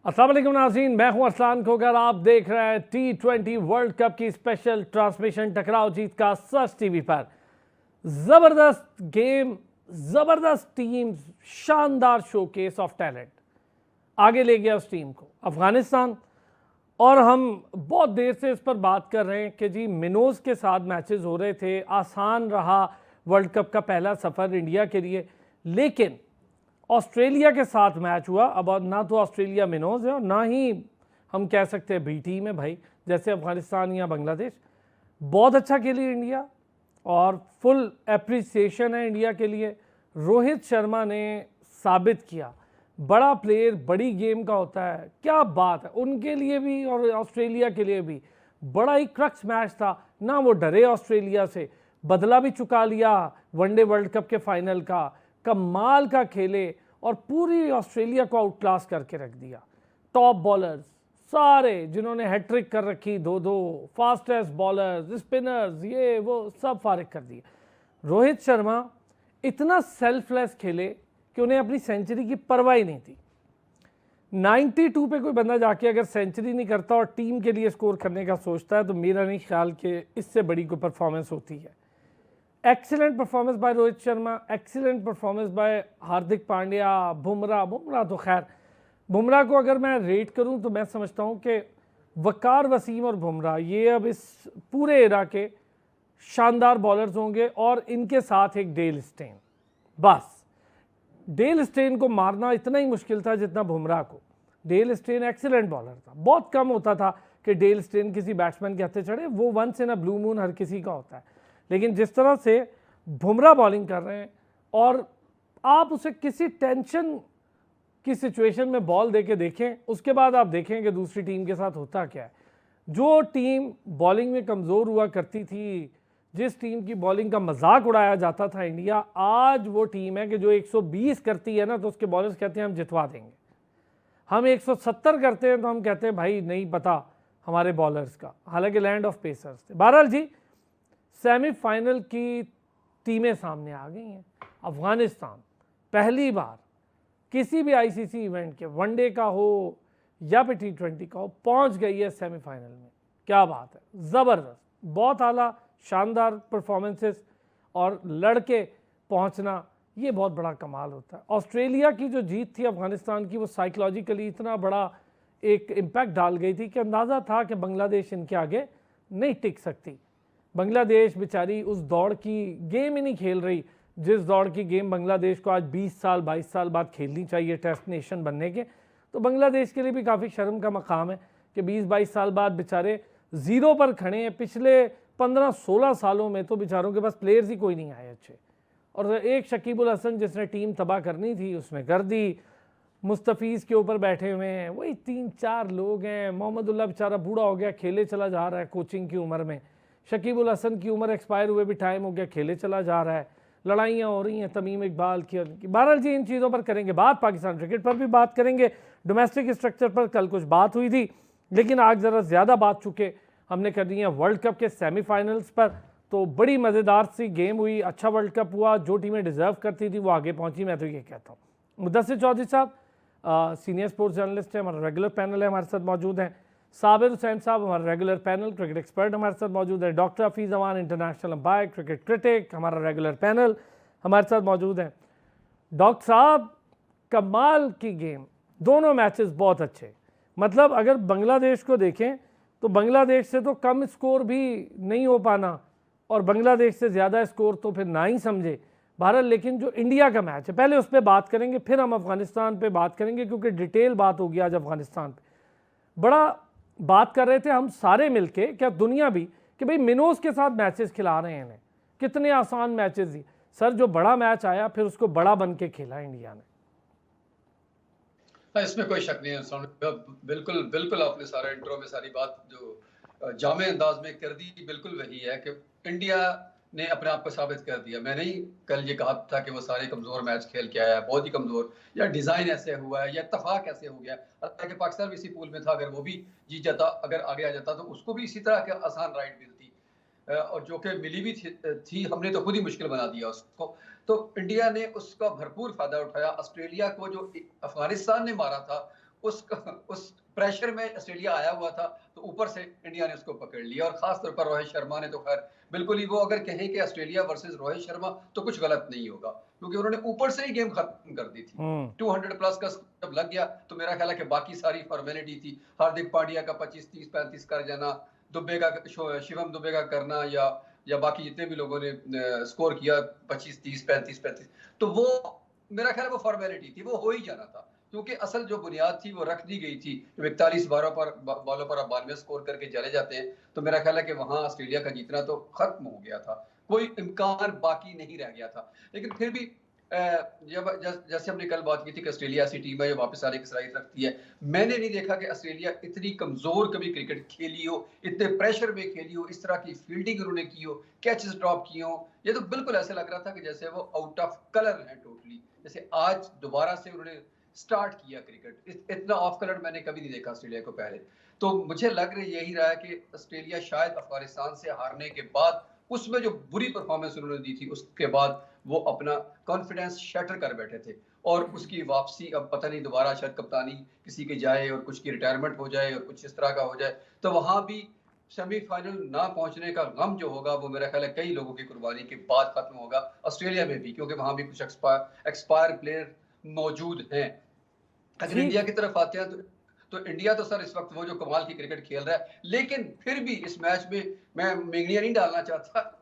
अस्सलाम वालेकुम नाज़रीन, मैं हूं अरसलान खोकर। आप देख रहे हैं T20 वर्ल्ड कप की स्पेशल ट्रांसमिशन टकराव जीत का सच टीवी पर। जबरदस्त गेम, जबरदस्त टीम, शानदार शोकेस ऑफ टैलेंट आगे ले गया उस टीम को अफगानिस्तान। और हम बहुत देर से इस पर बात कर रहे हैं कि जी मिनोज के साथ मैचेस हो रहे थे, आसान रहा वर्ल्ड कप का पहला सफ़र इंडिया के लिए, लेकिन ऑस्ट्रेलिया के साथ मैच हुआ। अब ना तो ऑस्ट्रेलिया मिनोज है और ना ही हम कह सकते हैं बी टीम है भाई, जैसे अफगानिस्तान या बांग्लादेश। बहुत अच्छा खेली इंडिया और फुल एप्रिसिएशन है इंडिया के लिए। रोहित शर्मा ने साबित किया, बड़ा प्लेयर बड़ी गेम का होता है, क्या बात है। उनके लिए भी और ऑस्ट्रेलिया के लिए भी बड़ा ही क्रक्स मैच था ना। वो डरे ऑस्ट्रेलिया से, बदला भी चुका लिया वनडे वर्ल्ड कप के फाइनल का, कमाल का खेले और पूरी ऑस्ट्रेलिया को आउट क्लास करके रख दिया। टॉप बॉलर्स सारे जिन्होंने हैट्रिक कर रखी, दो दो फास्टेस्ट बॉलर्स, स्पिनर्स, ये वो सब फारिग कर दिए। रोहित शर्मा इतना सेल्फलेस खेले कि उन्हें अपनी सेंचुरी की परवाह ही नहीं थी। 92 पे कोई बंदा जाके अगर सेंचुरी नहीं करता और टीम के लिए स्कोर करने का सोचता है तो मेरा नहीं ख्याल कि इससे बड़ी कोई परफॉर्मेंस होती है। Excellent performance by Rohit Sharma, excellent performance by Hardik Pandya, Bumrah तो खैर, बुमराह को अगर मैं रेट करूं तो मैं समझता हूं कि वकार वसीम और बुमराह ये अब इस पूरे एरा के शानदार बॉलर्स होंगे और इनके साथ एक डेल स्टेन। बस डेल स्टेन को मारना इतना ही मुश्किल था जितना बुमराह को। डेल स्टेन एक्सीलेंट बॉलर था, बहुत कम होता था कि डेल स्टेन किसी बैट्समैन के हत्थे चढ़े, वो once in a blue moon हर किसी का होता है। लेकिन जिस तरह से बुमराह बॉलिंग कर रहे हैं और आप उसे किसी टेंशन की सिचुएशन में बॉल देके देखें, उसके बाद आप देखें कि दूसरी टीम के साथ होता क्या है। जो टीम बॉलिंग में कमज़ोर हुआ करती थी, जिस टीम की बॉलिंग का मजाक उड़ाया जाता था इंडिया, आज वो टीम है कि जो 120 करती है ना तो उसके बॉलर्स कहते हैं हम जितवा देंगे। हम 170 करते हैं तो हम कहते हैं भाई नहीं पता हमारे बॉलर्स का, हालांकि लैंड ऑफ पेसर्स थे। बहरहाल जी, सेमीफाइनल की टीमें सामने आ गई हैं। अफगानिस्तान पहली बार किसी भी आईसीसी इवेंट के, वनडे का हो या फिर T20 का हो, पहुंच गई है सेमीफाइनल में। क्या बात है, ज़बरदस्त, बहुत आला शानदार परफॉर्मेंसेस और लड़के पहुंचना, ये बहुत बड़ा कमाल होता है। ऑस्ट्रेलिया की जो जीत थी अफगानिस्तान की, वो साइकोलॉजिकली इतना बड़ा एक इम्पैक्ट डाल गई थी कि अंदाज़ा था कि बांग्लादेश इनके आगे नहीं टिक सकती। बांग्लादेश बेचारी उस दौड़ की गेम ही नहीं खेल रही जिस दौड़ की गेम बांग्लादेश को आज 20 साल 22 साल बाद खेलनी चाहिए टेस्ट नेशन बनने के। तो बांग्लादेश के लिए भी काफ़ी शर्म का मकाम है कि 20-22 साल बाद बेचारे ज़ीरो पर खड़े हैं। पिछले 15-16 सालों में तो बेचारों के पास प्लेयर्स ही कोई नहीं आए अच्छे। और एक शकीबुल हसन जिसने टीम तबाह करनी थी उसने कर दी। मुस्तफ़ीज़ के ऊपर बैठे हुए हैं वही 3-4 लोग हैं। मोहम्मदुल्लाह बेचारा बूढ़ा हो गया, खेले चला जा रहा है कोचिंग की उम्र में। शकीबुल हसन की उम्र एक्सपायर हुए भी टाइम हो गया, खेले चला जा रहा है। लड़ाइयाँ हो रही हैं तमीम इकबाल की और की। बहरहाल जी, इन चीज़ों पर करेंगे बात, पाकिस्तान क्रिकेट पर भी बात करेंगे, डोमेस्टिक स्ट्रक्चर पर कल कुछ बात हुई थी, लेकिन आज ज़रा ज़्यादा बात चुके हमने कर दी है वर्ल्ड कप के सेमीफाइनल्स पर। तो बड़ी मज़ेदार सी गेम हुई, अच्छा वर्ल्ड कप हुआ, जो टीमें डिज़र्व करती थी वो आगे पहुँची, मैं तो ये कहता हूँ। मुदस्सिर चौधरी साहब सीनियर स्पोर्ट्स जर्नलिस्ट हैं, हमारा रेगुलर पैनल है, हमारे साथ मौजूद हैं। साबिर हुसैन साहब हमारा रेगुलर पैनल, क्रिकेट एक्सपर्ट हमारे साथ मौजूद है। डॉक्टर हफीज़ अमान इंटरनेशनल अंपायर, क्रिकेट क्रिटिक, हमारा रेगुलर पैनल हमारे साथ मौजूद हैं। डॉक्टर साहब, कमाल की गेम, दोनों मैचेस बहुत अच्छे। मतलब अगर बांग्लादेश को देखें तो बांग्लादेश से तो कम स्कोर भी नहीं हो पाना और बांग्लादेश से ज़्यादा स्कोर तो फिर ना ही समझे। भारत, लेकिन जो इंडिया का मैच है पहले उस पर बात करेंगे, फिर हम अफगानिस्तान पे बात करेंगे क्योंकि डिटेल बात होगी आज अफगानिस्तान पे। बड़ा बात कर रहे थे हम सारे मिलके, क्या दुनिया भी, कि भाई मिनोज के साथ मैचेस खिला रहे हैं इन्हें, कितने आसान मैचेस ही। सर, जो बड़ा मैच आया फिर उसको बड़ा बन के खेला इंडिया ने। इसमें कोई शक नहीं है। बिल्कुल बिल्कुल आपने सारा इंट्रो में सारी बात जो जामे अंदाज में कर दी, बिल्कुल वही है कि इंडिया ने अपने आप को साबित कर दिया। मैंने ही कल ये कहा था कि वो सारे कमजोर मैच खेल के आया है, बहुत ही कमजोर, या डिजाइन ऐसे हुआ है या इत्तेफाक ऐसे हो गया। हालांकि पाकिस्तान भी इसी पूल में था, अगर वो भी जीत जाता, अगर आगे आ जाता तो उसको भी इसी तरह के आसान राइड मिलती, और जो कि मिली भी थी। हमने तो खुद ही मुश्किल बना दिया उसको। तो इंडिया ने उसका भरपूर फायदा उठाया। ऑस्ट्रेलिया को जो अफगानिस्तान ने मारा था उस प्रेशर में ऑस्ट्रेलिया आया हुआ था, तो ऊपर से इंडिया ने उसको पकड़ लिया। और खास तौर पर रोहित शर्मा ने तो खैर बिल्कुल ही, वो अगर कहें कि ऑस्ट्रेलिया वर्सेस रोहित शर्मा तो कुछ गलत नहीं होगा, क्योंकि उन्होंने ऊपर से ही गेम खत्म कर दी थी। 200 प्लस का जब लग गया तो मेरा ख्याल है कि बाकी सारी फॉर्मेलिटी थी, हार्दिक पांड्या का 25, 30, 35 कर जाना, दुबे का, शिवम दुबे का करना, या बाकी जितने भी लोगों ने स्कोर किया 25, 30, 35, तो वो मेरा ख्याल है वो फॉर्मेलिटी थी, वो हो ही जाना था, क्योंकि असल जो बुनियाद थी वो रख दी गई थी। 41 बॉलों पर आप 92 स्कोर करके चले जाते हैं, तो मेरा ख्याल है कि वहां ऑस्ट्रेलिया का जीतना तो खत्म हो गया था, कोई इम्कान बाकी नहीं रह गया था। लेकिन फिर भी जैसे हमने कल बात की थी कि ऑस्ट्रेलिया ऐसी टीम है जो वापस आने की सलाहियत रखती है, मैंने नहीं देखा कि ऑस्ट्रेलिया इतनी कमजोर कभी क्रिकेट खेली हो, इतने प्रेशर में खेली हो, इस तरह की फील्डिंग उन्होंने की हो, कैचेस ड्रॉप किए हो। ये तो बिल्कुल ऐसे लग रहा था कि जैसे वो आउट ऑफ कलर है टोटली, जैसे आज दोबारा से उन्होंने स्टार्ट किया क्रिकेट। इतना ऑफ कलर मैंने कभी नहीं देखा ऑस्ट्रेलिया को पहले। तो मुझे लग रही यही रहा है कि ऑस्ट्रेलिया शायद अफगानिस्तान से हारने के बाद, उसमें जो बुरी परफॉर्मेंस उन्होंने दी थी, उसके बाद वो अपना कॉन्फिडेंस शटर कर बैठे थे, और उसकी वापसी अब पता नहीं, दोबारा शायद कप्तानी किसी की जाए और कुछ की रिटायरमेंट हो जाए और कुछ इस तरह का हो जाए, तो वहां भी सेमीफाइनल ना पहुंचने का गम जो होगा वो मेरा ख्याल है कई लोगों की कुर्बानी के बाद खत्म होगा, ऑस्ट्रेलिया में भी, क्योंकि वहां भी कुछ एक्सपायर प्लेयर मौजूद हैं। अगर इंडिया की तरफ आते हैं तो इंडिया तो सर इस वक्त वो जो कमाल की क्रिकेट खेल रहा है, लेकिन फिर भी इस मैच में मैं मिंगनिया नहीं डालना चाहता।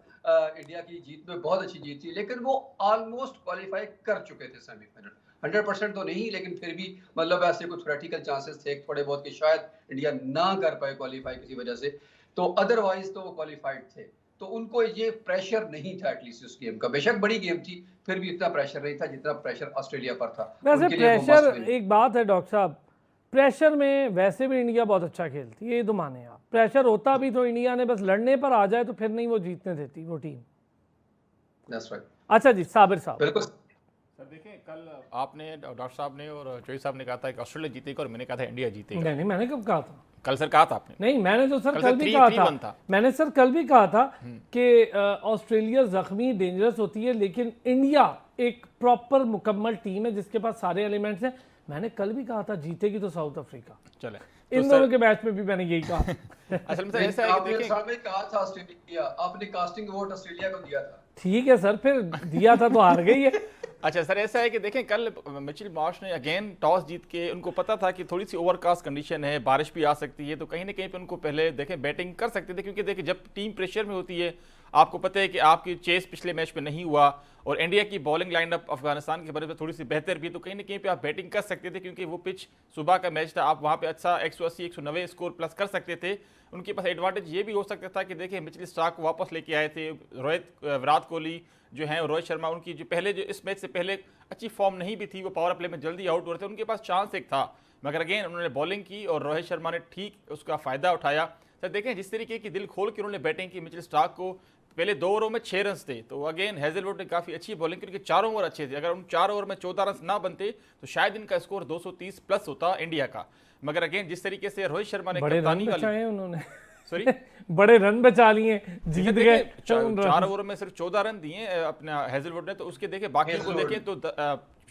इंडिया की जीत में बहुत अच्छी जीत थी, लेकिन वो ऑलमोस्ट क्वालिफाई कर चुके थे सेमीफाइनल, 100% तो नहीं, लेकिन फिर भी मतलब ऐसे कुछ प्रैक्टिकल चांसेस थे थोड़े बहुत कि शायद इंडिया ना कर पाए क्वालिफाई किसी वजह से, तो अदरवाइज तो वो क्वालिफाइड थे। तो उनको ये प्रेशर नहीं था एटलीस्ट उस गेम का, बेशक बड़ी गेम थी, फिर भी इतना प्रेशर नहीं था जितना प्रेशर ऑस्ट्रेलिया पर था। वैसे उनके लिए वो प्रेशर, मस्ट विन। एक बात है डॉक्टर साहब, प्रेशर में वैसे भी इंडिया बहुत अच्छा खेलती है, ये तो माने आप। प्रेशर होता भी तो इंडिया ने बस लड़ने पर आ जाए तो फिर नहीं वो जीतने देती वो टीम। That's right. अच्छा जी, साबिर साहब। बिल्कुल सर देखें, कल आपने, डॉक्टर साहब ने और चौधरी साहब ने कहा था कि ऑस्ट्रेलिया जीतेगा और मैंने कहा था इंडिया जीतेगा। नहीं, मैंने कब कहा था? कल सर कहा था आपने? नहीं, मैंने तो सर कल कल सर भी 3-1 कहा था, मैंने सर कल भी कहा था कि ऑस्ट्रेलिया जख्मी डेंजरस होती है, लेकिन इंडिया एक प्रॉपर मुकम्मल टीम है जिसके पास सारे एलिमेंट्स हैं। मैंने कल भी कहा था जीतेगी तो साउथ अफ्रीका। चले इन दोनों के मैच में भी मैंने यही कहा। असल में सर ऐसा है कि आपने देखें, सामने कहा था ऑस्ट्रेलिया, आपने कास्टिंग वोट ऑस्ट्रेलिया को दिया था। ठीक है सर, फिर दिया था तो हार गई है। अच्छा सर ऐसा है कि देखें, कल मिचेल मार्श ने अगेन टॉस जीत के, उनको पता था कि थोड़ी सी ओवरकास्ट कंडीशन है, बारिश भी आ सकती है, तो कहीं ना कहीं पे उनको पहले देखें बैटिंग कर सकते थे, क्योंकि देखें जब टीम प्रेशर में होती है, आपको पता है कि आपकी चेस पिछले मैच में नहीं हुआ और इंडिया की बॉलिंग लाइनअप अफगानिस्तान के बारे में थोड़ी सी बेहतर भी, तो कहीं ना कहीं पे आप बैटिंग कर सकते थे, क्योंकि वो पिच सुबह का मैच था, आप वहाँ पे अच्छा 180, 190 स्कोर प्लस कर सकते थे। उनके पास एडवांटेज ये भी हो सकता था कि देखिए मिचेल स्टार्क को वापस लेके आए थे, विराट कोहली जो हैं, रोहित शर्मा, उनकी जो पहले जो इस मैच से पहले अच्छी फॉर्म नहीं भी थी, वो पावर प्ले में जल्दी आउट हो रहे थे, उनके पास चांस एक था, मगर अगेन उन्होंने बॉलिंग की और रोहित शर्मा ने ठीक उसका फ़ायदा उठाया। सर देखें जिस तरीके की दिल खोल के उन्होंने बैटिंग की, मिचेल स्टार्क को पहले 2 ओवरों में 6 रन थे, तो अगेन हेजलवुड ने काफ़ी अच्छी बॉलिंग की, क्योंकि 4 ओवर अच्छे थे। अगर उन 4 ओवर में 14 रन ना बनते तो शायद इनका स्कोर 230 प्लस होता इंडिया का, मगर अगेन जिस तरीके से रोहित शर्मा ने बड़े रन कप्तानी बचाए उन्होंने, सॉरी बड़े रन बचा लिए, जीत गए। 4 ओवर में सिर्फ 14 रन दिए अपना हेजलवुड ने, तो उसके देखे बाकी को देखें तो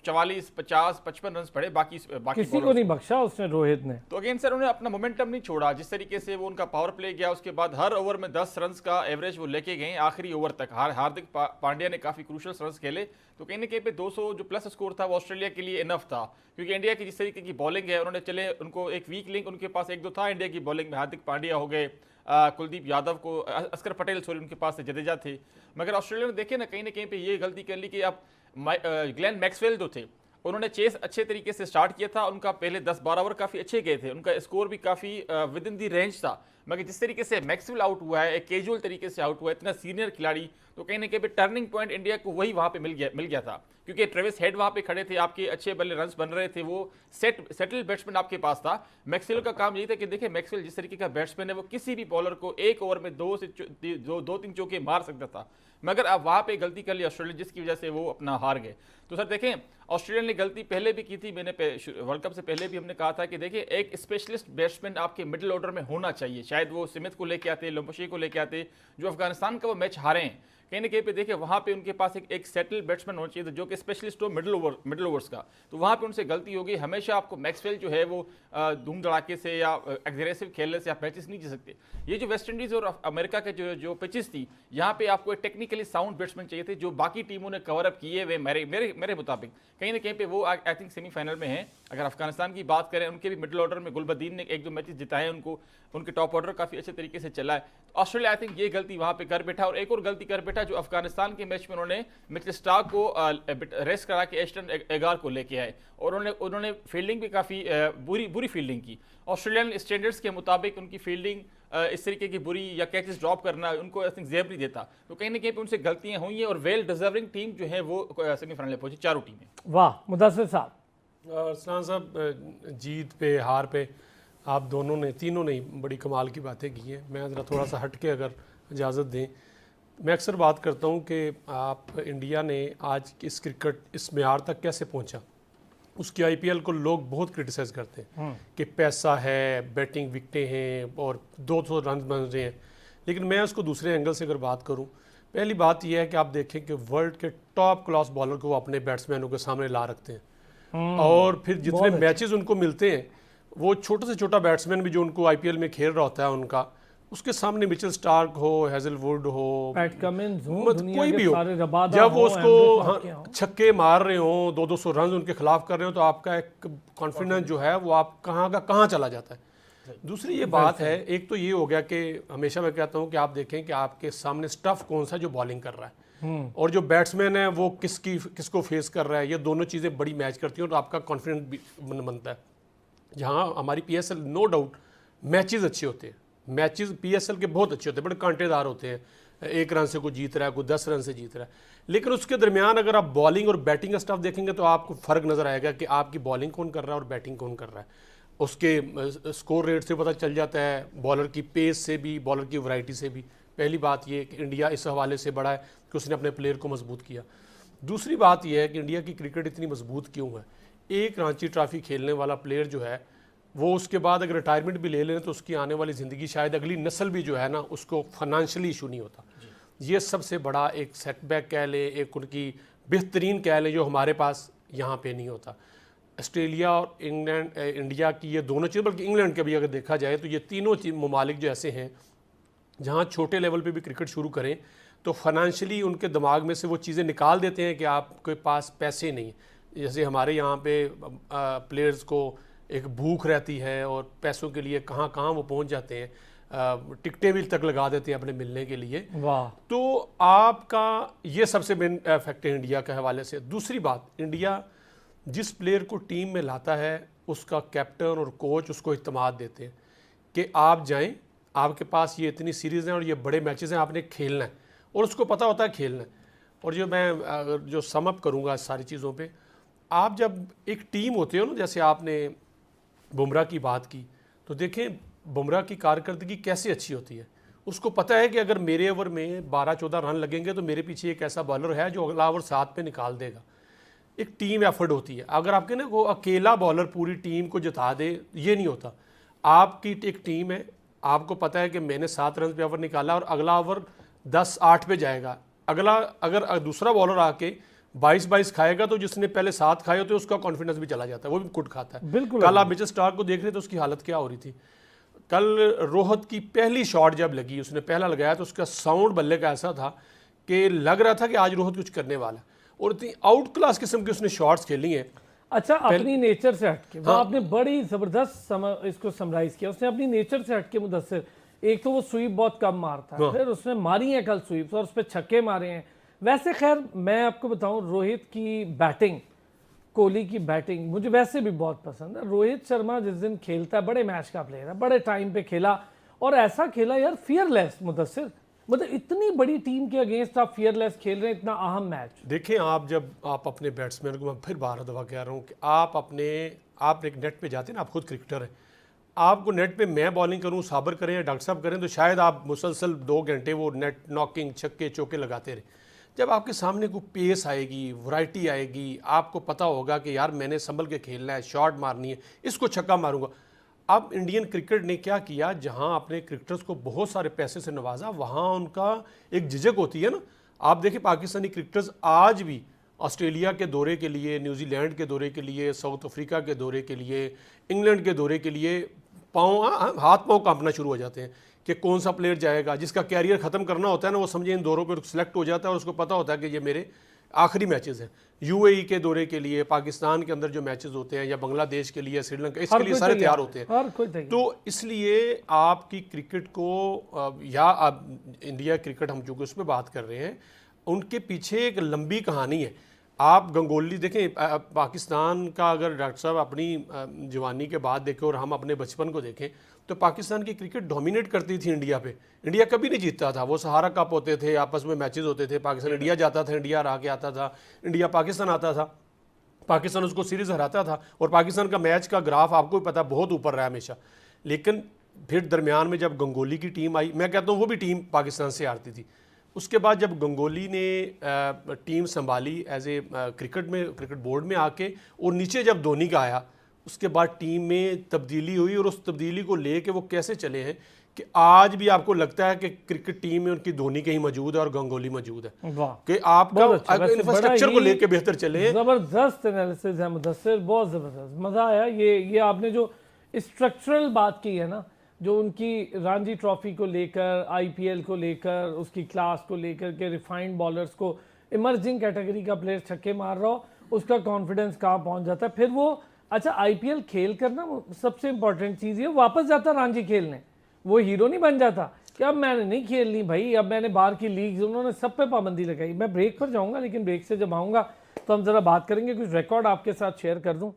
44, 50, 55 रन पड़े बाकी किसी को नहीं बख्शा उसने, रोहित ने। तो अगेन सर उन्होंने अपना मोमेंटम नहीं छोड़ा, जिस तरीके से वो उनका पावर प्ले गया, उसके बाद हर ओवर में 10 रन का एवरेज वो लेके गए आखिरी ओवर तक। हार्दिक पांड्या ने काफी क्रूशल रन खेले, तो कहीं ना कहीं पे 200 जो प्लस स्कोर था वो ऑस्ट्रेलिया के लिए इनफ था, क्योंकि इंडिया की जिस तरीके की बॉलिंग है, उन्होंने चले उनको एक वीक लिंक उनके पास एक दो था इंडिया की बॉलिंग में, हार्दिक पांड्या हो गए, कुलदीप यादव को, अस्कर पटेल सॉरी उनके पास जडेजा थे, मगर ऑस्ट्रेलिया ने देखे ना कहीं पे ये गलती कर ली कि अब ग्लेन मैक्सवेल जो थे उन्होंने चेस अच्छे तरीके से स्टार्ट किया था, उनका पहले 10-12 ओवर काफ़ी अच्छे गए थे, उनका स्कोर भी काफ़ी विद इन दी रेंज था, मगर जिस तरीके से मैक्सवेल आउट हुआ है, एक कैजुअल तरीके से आउट हुआ है, इतना सीनियर खिलाड़ी, तो कहीं ना कहीं पे टर्निंग पॉइंट इंडिया को वही वहाँ पे मिल गया था, क्योंकि ट्रेविस हेड वहाँ पे खड़े थे, आपके अच्छे बल्ले रन्स बन रहे थे, वो सेटल बैट्समैन आपके पास था। मैक्सवेल का काम यही था कि देखिए मैक्सवेल जिस तरीके का बैट्समैन है, वो किसी भी बॉलर को एक ओवर में 2-3 चौके मार सकता था, मगर अब वहाँ पे गलती कर ली ऑस्ट्रेलिया, जिसकी वजह से वो अपना हार गए। तो सर देखें ऑस्ट्रेलिया ने गलती पहले भी की थी, मैंने वर्ल्ड कप से पहले भी हमने कहा था कि देखिए एक स्पेशलिस्ट बैट्समैन आपके मिडिल ऑर्डर में होना चाहिए, शायद वो स्मिथ को लेके आते, लोम्बोशी को लेके आते, जो अफगानिस्तान का वो मैच हारे हैं, कहीं ना कहीं पे देखिए वहाँ पे उनके पास एक सेटल बैट्समैन होना चाहिए था जो कि स्पेशलिस्ट हो मिडिल ओवर्स का, तो वहाँ पे उनसे गलती हो गई। हमेशा आपको मैक्सवेल जो है वो धूम धड़ाके से या एग्रेसिव खेलने से आप मैचेस नहीं जीत सकते। ये जो वेस्ट इंडीज़ और अमेरिका के जो पिचेस थी, यहाँ पे आपको एक टेक्निकली साउंड बैट्समैन चाहिए थे जो बाकी टीमों ने कवर अप किए हुए मेरे मुताबिक कहीं ना कहीं पे वो आई थिंक सेमीफाइनल में है। अगर अफगानिस्तान की बात करें, उनके भी मिडिल ऑर्डर में गुलबदीन ने एक दो मैचेस जिताए, उनको उनके टॉप ऑर्डर काफ़ी अच्छे तरीके से चला है। तो ऑस्ट्रेलिया आई थिंक ये गलती वहाँ पे कर बैठा, और एक और गलती कर बैठा जो अफगानिस्तान के मैच में उन्होंने मिचेल स्टार्क को रेस्ट करा के एस्टन एगार को लेके आए, और उन्होंने फील्डिंग भी काफ़ी बुरी फील्डिंग की। ऑस्ट्रेलियन स्टैंडर्ड्स के मुताबिक उनकी फील्डिंग इस तरीके की बुरी या कैचेस ड्रॉप करना उनको आई थिंक जेब नहीं देता, तो कहीं ना कहीं पे उनसे गलतियां हुई हैं और वेल डिजर्विंग टीम जो है वो सेमीफाइनल में पहुंची, चारों टीमें। वाह मुदस्सिर साहब। अरसलान साहब, जीत पे हार पे आप तीनों ने बड़ी कमाल की बातें की हैं। मैं ज़रा थोड़ा सा हट के अगर इजाज़त दें, मैं अक्सर बात करता हूं कि आप इंडिया ने आज इस क्रिकेट इस मेयार तक कैसे पहुंचा। उसकी आईपीएल को लोग बहुत क्रिटिसाइज करते हैं कि पैसा है, बैटिंग विकटें हैं और 200 रन बन रहे हैं, लेकिन मैं उसको दूसरे एंगल से अगर बात करूं, पहली बात यह है कि आप देखें कि वर्ल्ड के टॉप क्लास बॉलर को वो अपने बैट्समैनों के सामने ला रखते हैं, और फिर जितने मैचेस उनको मिलते हैं वो छोटे से छोटा बैट्समैन भी जो उनको आईपीएल में खेल रहा होता है उनका, उसके सामने मिचेल स्टार्क हो, हेजलवुड हो, पैट कमिंस हो, कोई भी हो, रबादा जब वो हो, उसको छक्के मार रहे हो, 200 रन उनके खिलाफ कर रहे हो, तो आपका एक कॉन्फिडेंस जो है वो आप कहाँ का कहाँ चला जाता है। दूसरी ये बात है, एक तो ये हो गया कि हमेशा मैं कहता हूँ कि आप देखें कि आपके सामने स्टफ कौन सा जो बॉलिंग कर रहा है और जो बैट्समैन है वो किसको फेस कर रहा है, ये दोनों चीज़ें बड़ी मैच करती हैं और आपका कॉन्फिडेंस भी बनता है। जहाँ हमारी पीएसएल नो डाउट मैचेस अच्छे होते हैं, मैचेस पीएसएल के बहुत अच्छे होते हैं, बड़े कांटेदार होते हैं, 1 रन से कोई जीत रहा है, कोई 10 रन से जीत रहा है, लेकिन उसके दरमियान अगर आप बॉलिंग और बैटिंग का स्टफ देखेंगे तो आपको फ़र्क नज़र आएगा कि आपकी बॉलिंग कौन कर रहा है और बैटिंग कौन कर रहा है। उसके स्कोर रेट से पता चल जाता है, बॉलर की पेस से भी, बॉलर की वैरायटी से भी। पहली बात ये कि इंडिया इस हवाले से बड़ा है कि उसने अपने प्लेयर को मजबूत किया। दूसरी बात यह है कि इंडिया की क्रिकेट इतनी मजबूत क्यों है। एक रांची ट्रॉफी खेलने वाला प्लेयर जो है वो उसके बाद अगर रिटायरमेंट भी ले लें तो उसकी आने वाली ज़िंदगी, शायद अगली नस्ल भी जो है ना, उसको फाइनेंशियली इशू नहीं होता। ये सबसे बड़ा एक सेटबैक कह लें, एक उनकी बेहतरीन कह लें जो हमारे पास यहाँ पे नहीं होता। ऑस्ट्रेलिया और इंडिया की ये दोनों चीज़, बल्कि इंग्लैंड के भी अगर देखा जाए तो ये तीनों ममालिक जो ऐसे हैं जहाँ छोटे लेवल पे भी क्रिकेट शुरू करें तो फाइनेंशियली उनके दिमाग में से वो चीज़ें निकाल देते हैं कि आपके पास पैसे नहीं। जैसे हमारे यहाँ पे प्लेयर्स को एक भूख रहती है और पैसों के लिए कहाँ कहाँ वो पहुँच जाते हैं, टिकटें भी तक लगा देते हैं अपने मिलने के लिए। वाह। तो आपका ये सबसे मेन फैक्ट है इंडिया के हवाले से। दूसरी बात, इंडिया जिस प्लेयर को टीम में लाता है उसका कैप्टन और कोच उसको इत्मीनान देते हैं कि आप जाएं, आपके पास ये इतनी सीरीज़ हैं और ये बड़े मैचेस हैं, आपने खेलना है, और उसको पता होता है खेलना है। और जो मैं जो सम अप करूँगा सारी चीज़ों पे, आप जब एक टीम होते हो ना, जैसे आपने बुमराह की बात की, तो देखें बुमराह की कारकर्दगी कैसे अच्छी होती है। उसको पता है कि अगर मेरे ओवर में 12-14 रन लगेंगे तो मेरे पीछे एक ऐसा बॉलर है जो अगला ओवर 7 पे निकाल देगा। एक टीम एफर्ट होती है। अगर आपके ना वो अकेला बॉलर पूरी टीम को जिता दे, ये नहीं होता। आपकी एक टीम है, आपको पता है कि मैंने 7 रन पे ओवर निकाला और अगला ओवर 10-8 पे जाएगा। अगर दूसरा बॉलर आके 22 खाएगा तो जिसने पहले 7 खाए होते उसका कॉन्फिडेंस भी चला जाता है, वो भी कुट खाता है। बिल्कुल। कल आप मिचेल स्टार्क को देख रहे थे, उसकी हालत क्या हो रही थी। कल रोहित की पहली शॉट जब लगी, उसने पहला लगाया तो उसका साउंड बल्ले का ऐसा था कि लग रहा था कि आज रोहित कुछ करने वाला है, और इतनी आउट क्लास किस्म की उसने शॉट्स खेली हैं। अच्छा, अपनी नेचर से हटके वो आपने बड़ी ज़बरदस्त इसको समराइज किया। उसने अपनी नेचर से हटके मुदस्सिर, एक तो वो स्वीप बहुत कम मारता है, फिर उसने मारी है कल स्वीप्स और उस पर छक्के मारे हैं। वैसे खैर मैं आपको बताऊं, रोहित की बैटिंग, कोहली की बैटिंग मुझे वैसे भी बहुत पसंद है। रोहित शर्मा जिस दिन खेलता है, बड़े मैच का प्लेयर है, बड़े टाइम पे खेला और ऐसा खेला यार, फियरलेस मुदस्सिर। मतलब इतनी बड़ी टीम के अगेंस्ट आप फियरलेस खेल रहे हैं, इतना अहम मैच। देखें, आप जब आप अपने बैट्समैन को, मैं फिर 12 दफ़ा कह रहा हूँ कि आप एक नेट पे जाते हैं ना, आप खुद क्रिकेटर हैं, आपको नेट पे मैं बॉलिंग करूँ, साबर करें या डॉक्टर साहब करें, तो शायद आप मुसलसल 2 घंटे वो नेट नॉकिंग, छक्के चौके लगाते रहे। जब आपके सामने कोई पेस आएगी, वैरायटी आएगी, आपको पता होगा कि यार मैंने संभल के खेलना है, शॉट मारनी है, इसको छक्का मारूंगा। अब इंडियन क्रिकेट ने क्या किया, जहां अपने क्रिकेटर्स को बहुत सारे पैसे से नवाजा, वहां उनका एक झिझक होती है ना। आप देखिए पाकिस्तानी क्रिकेटर्स आज भी ऑस्ट्रेलिया के दौरे के लिए, न्यूजीलैंड के दौरे के लिए, साउथ अफ्रीका के दौरे के लिए, इंग्लैंड के दौरे के लिए हाथ पाँव कांपना शुरू हो जाते हैं कि कौन सा प्लेयर जाएगा। जिसका कैरियर ख़त्म करना होता है ना, वो समझे इन दौरों पर सिलेक्ट हो जाता है और उसको पता होता है कि ये मेरे आखिरी मैचेस हैं। यूएई के दौरे के लिए, पाकिस्तान के अंदर जो मैचेस होते हैं, या बांग्लादेश के लिए, श्रीलंका, इसके लिए सारे तैयार होते हैं। तो इसलिए आपकी क्रिकेट को या आप इंडिया क्रिकेट, हम जो उस पर बात कर रहे हैं, उनके पीछे एक लंबी कहानी है। आप गंगोली देखें, पाकिस्तान का अगर डॉक्टर साहब अपनी जवानी के बाद देखें और हम अपने बचपन को देखें, तो पाकिस्तान की क्रिकेट डोमिनेट करती थी इंडिया पे। इंडिया कभी नहीं जीतता था। वो सहारा कप होते थे, आपस में मैचेस होते थे, पाकिस्तान इंडिया जाता था, इंडिया हरा के आता था, इंडिया पाकिस्तान आता था, पाकिस्तान उसको सीरीज़ हराता था, और पाकिस्तान का मैच का ग्राफ आपको भी पता बहुत ऊपर रहा हमेशा। लेकिन फिर दरमियान में जब गंगोली की टीम आई, मैं कहता हूँ वो भी टीम पाकिस्तान से हारती थी। उसके बाद जब गंगोली ने टीम संभाली एज ए क्रिकेट बोर्ड में आके, और नीचे जब धोनी का आया, उसके बाद टीम में तब्दीली हुई, और उस तब्दीली को लेके वो कैसे चले हैं कि आज भी आपको लगता है कि क्रिकेट टीम में उनकी धोनी कहीं मौजूद है और गंगोली मौजूद है, कि आपका इंफ्रास्ट्रक्चर को लेके बेहतर चले हैं। जबरदस्त एनालिसिस है मुदस्सिर, बहुत जबरदस्त, मजा आया। ये आपने जो स्ट्रक्चरल बात की है ना, जो उनकी रणजी ट्रॉफी को लेकर, आईपीएल को लेकर, उसकी क्लास को लेकर के, रिफाइंड बॉलर्स को, इमर्जिंग कैटेगरी का प्लेयर छक्के मार रहा हो, उसका कॉन्फिडेंस कहाँ पहुँच जाता है। फिर वो अच्छा आईपीएल खेल कर ना, सबसे इंपॉर्टेंट चीज़ ये, वापस जाता रणजी खेलने, वो हीरो नहीं बन जाता कि अब मैंने नहीं खेलनी भाई, अब मैंने बाहर की लीग्स, उन्होंने सब पे पाबंदी लगाई। मैं ब्रेक पर जाऊँगा, लेकिन ब्रेक से जब आऊँगा तो हम ज़रा बात करेंगे। कुछ रिकॉर्ड आपके साथ शेयर कर दूँ।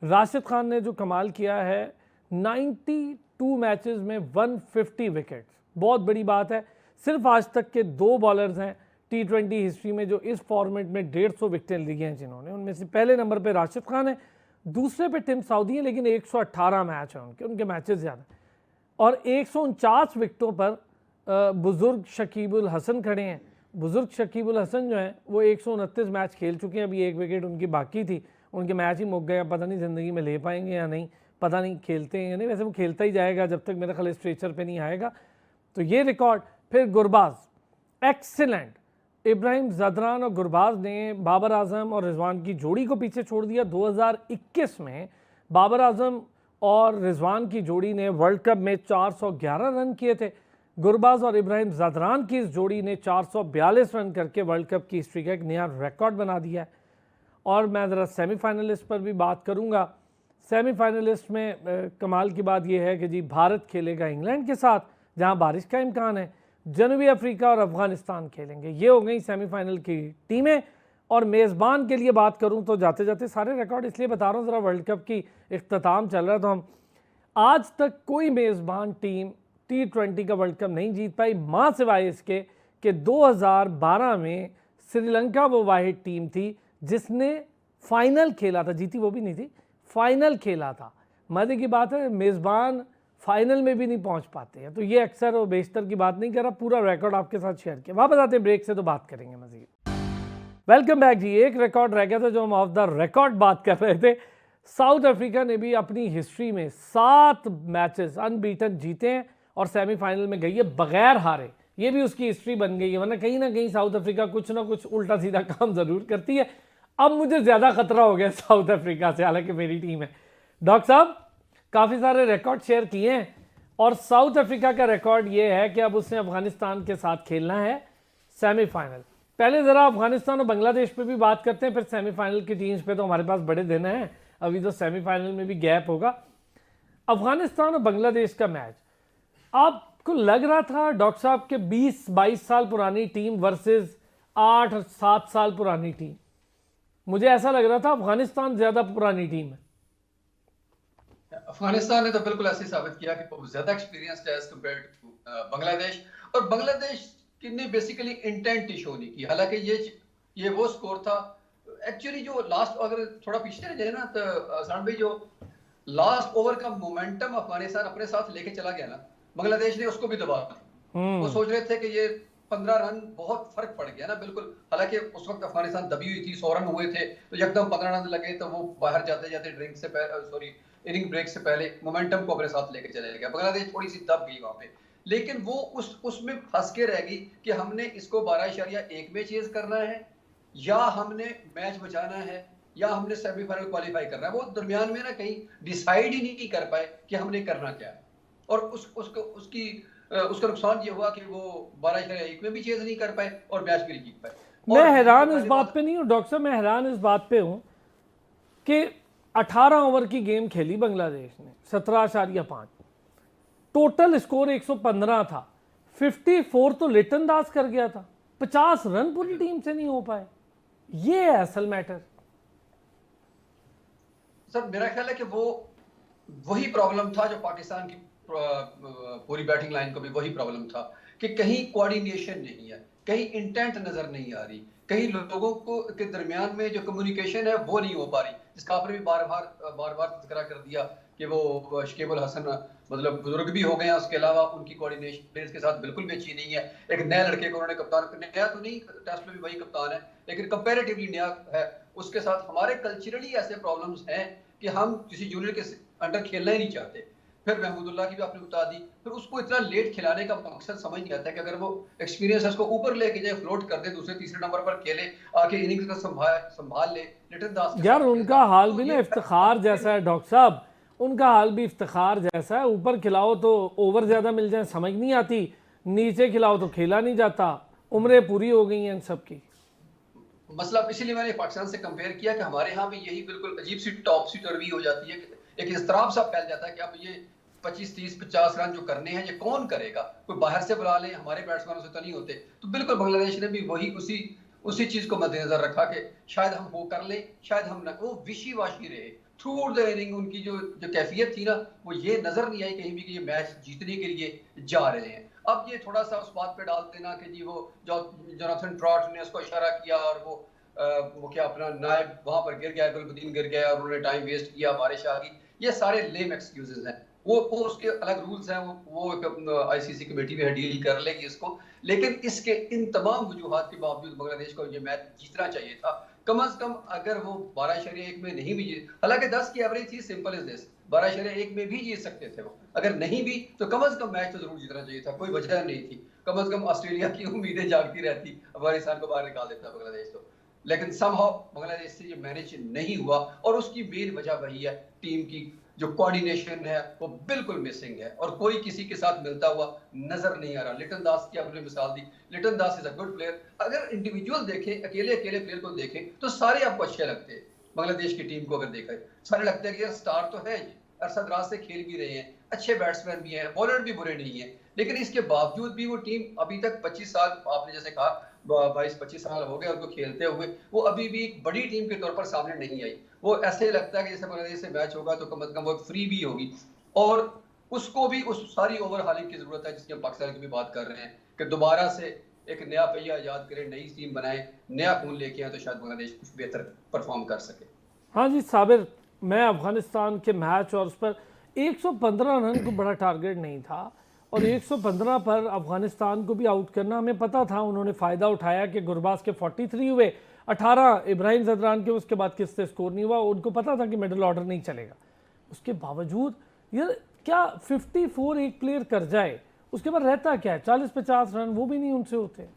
राशिद खान ने जो कमाल किया है, 92 मैचेस में 150 विकेट्स, बहुत बड़ी बात है। सिर्फ आज तक के 2 बॉलर्स हैं T20 हिस्ट्री में जो इस फॉर्मेट में 150 विकेटें ली हैं जिन्होंने। उनमें से पहले नंबर पे राशिद खान है, दूसरे पे टिम साउदी है, लेकिन 118 मैच हैं उनके मैचेस ज़्यादा, और 149 विकेटों पर बुजुर्ग शकीबुल हसन खड़े हैं। बुजुर्ग शकीबुल हसन जो हैं वो 129 मैच खेल चुके हैं, अभी 1 विकेट उनकी बाकी थी, उनके मैच ही मुक गए। पता नहीं ज़िंदगी में ले पाएंगे या नहीं, पता नहीं खेलते हैं या नहीं, वैसे वो खेलता ही जाएगा जब तक मेरा ख्याल स्ट्रेचर पे नहीं आएगा। तो ये रिकॉर्ड। फिर गुरबाज एक्सीलेंट, इब्राहिम ज़दरान और गुरबाज ने बाबर आजम और रिजवान की जोड़ी को पीछे छोड़ दिया। 2021 में बाबर आजम और रिजवान की जोड़ी ने वर्ल्ड कप में 411 रन किए थे। गुरबाज और इब्राहिम ज़दरान की इस जोड़ी ने 442 रन करके वर्ल्ड कप की हिस्ट्री का एक नया रिकॉर्ड बना दिया है। और मैं ज़रा सेमीफाइनलिस्ट पर भी बात करूंगा। सेमीफाइनलिस्ट में कमाल की बात यह है कि जी भारत खेलेगा इंग्लैंड के साथ, जहां बारिश का इम्कान है। जनूबी अफ्रीका और अफगानिस्तान खेलेंगे। ये हो गई सेमीफाइनल की टीमें। और मेज़बान के लिए बात करूं तो जाते जाते सारे रिकॉर्ड इसलिए बता रहा हूं, ज़रा वर्ल्ड कप की इख्तिताम चल रहा है, तो हम आज तक कोई मेज़बान टीम T20 का वर्ल्ड कप नहीं जीत पाई, मां सिवाय इसके कि 2012 में श्रीलंका वो वाहिद टीम थी जिसने फाइनल खेला था, जीती वो भी नहीं थी, फाइनल खेला था। मजे की बात है, मेज़बान फाइनल में भी नहीं पहुंच पाते हैं। तो ये अक्सर और बेशतर की बात नहीं कर रहा, पूरा रिकॉर्ड आपके साथ शेयर किया। वापस आते हैं ब्रेक से तो बात करेंगे मजीद। वेलकम बैक जी। एक रिकॉर्ड रह गया था जो हम ऑफ द रिकॉर्ड बात कर रहे थे। साउथ अफ्रीका ने भी अपनी हिस्ट्री में 7 मैचेस अनबीटन जीते हैं और सेमीफाइनल में गई है बगैर हारे। ये भी उसकी हिस्ट्री बन गई है, वरना कहीं ना कहीं साउथ अफ्रीका कुछ ना कुछ उल्टा सीधा काम ज़रूर करती है। अब मुझे ज़्यादा खतरा हो गया साउथ अफ्रीका से, हालांकि मेरी टीम है। डॉक्टर साहब काफ़ी सारे रिकॉर्ड शेयर किए हैं, और साउथ अफ्रीका का रिकॉर्ड ये है कि अब उसने अफगानिस्तान के साथ खेलना है सेमीफाइनल। पहले ज़रा अफगानिस्तान और बांग्लादेश पे भी बात करते हैं, फिर सेमीफाइनल की टीम्स पे तो हमारे पास बड़े दिन हैं, अभी तो सेमीफाइनल में भी गैप होगा। अफगानिस्तान और बांग्लादेश का मैच, आपको लग रहा था डॉक्टर साहब के 20-22 साल पुरानी टीम वर्सेस 8-7 साल पुरानी टीम? मुझे ऐसा लग रहा था अफगानिस्तान ज़्यादा पुरानी टीम है। अफगानिस्तान ने तो बिल्कुल ऐसे साबित किया कि वो ज्यादा एक्सपीरियंस्ड है एज कंपेयर्ड टू बांग्लादेश। और बांग्लादेश ने बेसिकली इंटेंट ही शो नहीं की। हालांकि ये वो स्कोर था एक्चुअली जो लास्ट, अगर थोड़ा पीछे चले जाए ना तो असान भाई, जो लास्ट ओवर का मोमेंटम अफगानिस्तान अपने साथ लेके चला गया ना, बांग्लादेश ने उसको भी दबा दिया। वो सोच रहे थे कि ये 15 रन बहुत फर्क पड़ गया ना, बिल्कुल। हालांकि उस वक्त अफगानिस्तान दबी हुई थी, 100 रन हुए थे, तो एकदम 15 रन लगे तो वो बाहर जाते जाते इनिंग ब्रेक से पहले मोमेंटम को अपने साथ लेके चले गया। बांग्लादेश थोड़ी सी दब गई वहां पे। लेकिन वो उसमें फंस के रह गई कि हमने इसको 12.1 में चेज करना है, या हमने मैच बचाना है, या हमने सेमीफाइनल क्वालिफाई करना है। वो दरमियान में ना कहीं डिसाइड ही नहीं कर पाए कि हमने करना क्या है। और उसका नुकसान ये हुआ कि वो 12.1 में भी चेज नहीं कर पाए और मैच भी नहीं जीत पाए। मैं हैरान इस बात पे नहीं हूँ डॉक्टर साहब, मैं हैरान इस बात पे हूँ कि 18 ओवर की गेम खेली बांग्लादेश ने, 17.5, टोटल स्कोर 115 था, 54 तो लिटन दास कर गया था, 50 रन पूरी टीम से नहीं हो पाए। ये है असल मैटर। सर मेरा ख्याल है कि वो वही प्रॉब्लम था जो पाकिस्तान की पूरी बैटिंग लाइन को भी वही प्रॉब्लम था कि कहीं कोऑर्डिनेशन नहीं है, कहीं इंटेंट नजर नहीं आ रही, कहीं लोगों को के दरमियान में जो कम्युनिकेशन है वो नहीं हो पा रही, जिसका आपने भी बार बार तज़किरा कर दिया कि वो शकीब अल हसन मतलब बुजुर्ग भी हो गए हैं, उसके अलावा उनकी कोऑर्डिनेशन प्लेयर्स के साथ बिल्कुल भी अच्छी नहीं है। एक नए लड़के को उन्होंने कप्तान, नया तो नहीं, टेस्ट में भी वही कप्तान है लेकिन कंपैरेटिवली नया है, उसके साथ हमारे कल्चरली ऐसे प्रॉब्लम्स हैं कि हम किसी जूनियर के अंडर खेलना ही नहीं चाहते। फिर महमूदुल्लाह की भी आपने बता दी, फिर उसको इतना लेट खिलाने का मकसद समझ नहीं आता है कि अगर वो एक्सपीरियंस है उसको ऊपर लेके जाए, फ्लोट कर दे, दूसरे तीसरे नंबर पर खेले, आके इनिंग्स का संभाल ले। लिटन दास यार उनका हाल भी ना इफ्तिखार जैसा है डॉक्टर साहब, उनका हाल भी इफ्तिखार जैसा है। ऊपर खिलाओ तो ओवर ज्यादा मिल जाए समझ नहीं आती, नीचे खिलाओ तो खेला नहीं जाता। उम्रें पूरी हो गई हैं इन सब की। मसला इसीलिए मैंने पाकिस्तान से कंपेयर किया कि हमारे यहाँ भी यही बिल्कुल अजीब सी टॉप सी टर्वी हो जाती है, एक इज़्तिराब सा फैल जाता है कि अब ये 25, 30, 50 रन जो करने हैं ये कौन करेगा, कोई बाहर से बुला ले, हमारे बैट्समैनों से तो नहीं होते। तो बिल्कुल बांग्लादेश ने भी वही उसी चीज को मद्देनजर रखा कि शायद हम वो कर ले, शायद हम ना, वो विशी वाशी रहे थ्रू आउट द इनिंग। उनकी जो कैफियत थी ना वो ये नजर नहीं आई कहीं भी कि ये मैच जीतने के लिए जा रहे हैं। अब ये थोड़ा सा उस बात पे डाल देना कि जी वो जोनाथन ट्रॉट ने उसको इशारा किया और वो क्या अपना नायब वहां पर गिर गया, गुलबदीन गिर गया और उन्होंने टाइम वेस्ट किया, बारिश आ गई, ये सारे लेम एक्सक्यूजेस हैं। वो उसके अलग रूल्स हैं, वो आईसीसी कमेटी में डील कर लेगी इसको। लेकिन इसके इन तमाम वजूहात के बावजूद बांग्लादेश को ये मैच जीतना चाहिए था कम अज कम। अगर वो 12.1 में नहीं भी जीत, हालांकि 10 की एवरेज थी, सिंपल इज दिस, 12.1 में भी जीत सकते थे वो, अगर नहीं भी तो कम अज कम मैच तो जरूर जीतना चाहिए था, कोई वजह नहीं थी। कम अज कम ऑस्ट्रेलिया की उम्मीदें जागती रहती, अफगानिस्तान को बाहर निकाल देता बांग्लादेश तो, लेकिन समहाउ बांग्लादेश से ये मैनेज नहीं हुआ। और उसकी मेन वजह वही है, टीम की जो कोऑर्डिनेशन है वो बिल्कुल मिसिंग है और कोई किसी के साथ मिलता हुआ नजर नहीं आ रहा। लिटन दास की आपने मिसाल दी, लिटन दास इज अ गुड प्लेयर। अगर इंडिविजुअल देखें, अकेले प्लेयर को देखें तो सारे आपको अच्छे लगते हैं। बांग्लादेश की टीम को अगर देखा है सारे लगता है कि यार स्टार तो है, अरसद राज से खेल भी रहे हैं, अच्छे बैट्समैन भी हैं, बॉलर भी बुरे नहीं है, लेकिन इसके बावजूद भी वो टीम अभी तक 25 साल, आपने जैसे कहा 22-25 साल हो गए उनको खेलते हुए, वो अभी भी एक बड़ी टीम के तौर पर सामने नहीं आई। वो ऐसे लगता है कि जैसे बांग्लादेश से मैच होगा तो कम से कम वो फ्री भी होगी और उसको भी उस सारी ओवरहालिंग की जरूरत है जिसकी हम पाकिस्तान की भी बात कर रहे हैं कि दोबारा से एक नया पहिया ईजाद करें, नई टीम बनाए, नया खून लेके आए तो शायद बांग्लादेश कुछ बेहतर परफॉर्म कर सके। हाँ जी साबिर, मैं अफगानिस्तान के मैच और उस पर 115 रन को बड़ा टारगेट नहीं था और 115 पर अफगानिस्तान को भी आउट करना हमें पता था। उन्होंने फ़ायदा उठाया कि गुरबाज के 43 हुए, 18 इब्राहिम जदरान के, उसके बाद किससे स्कोर नहीं हुआ। उनको पता था कि मिडिल ऑर्डर नहीं चलेगा। उसके बावजूद यार क्या 54 एक प्लेयर कर जाए, उसके बाद रहता क्या है 40-50 रन, वो भी नहीं उनसे होते।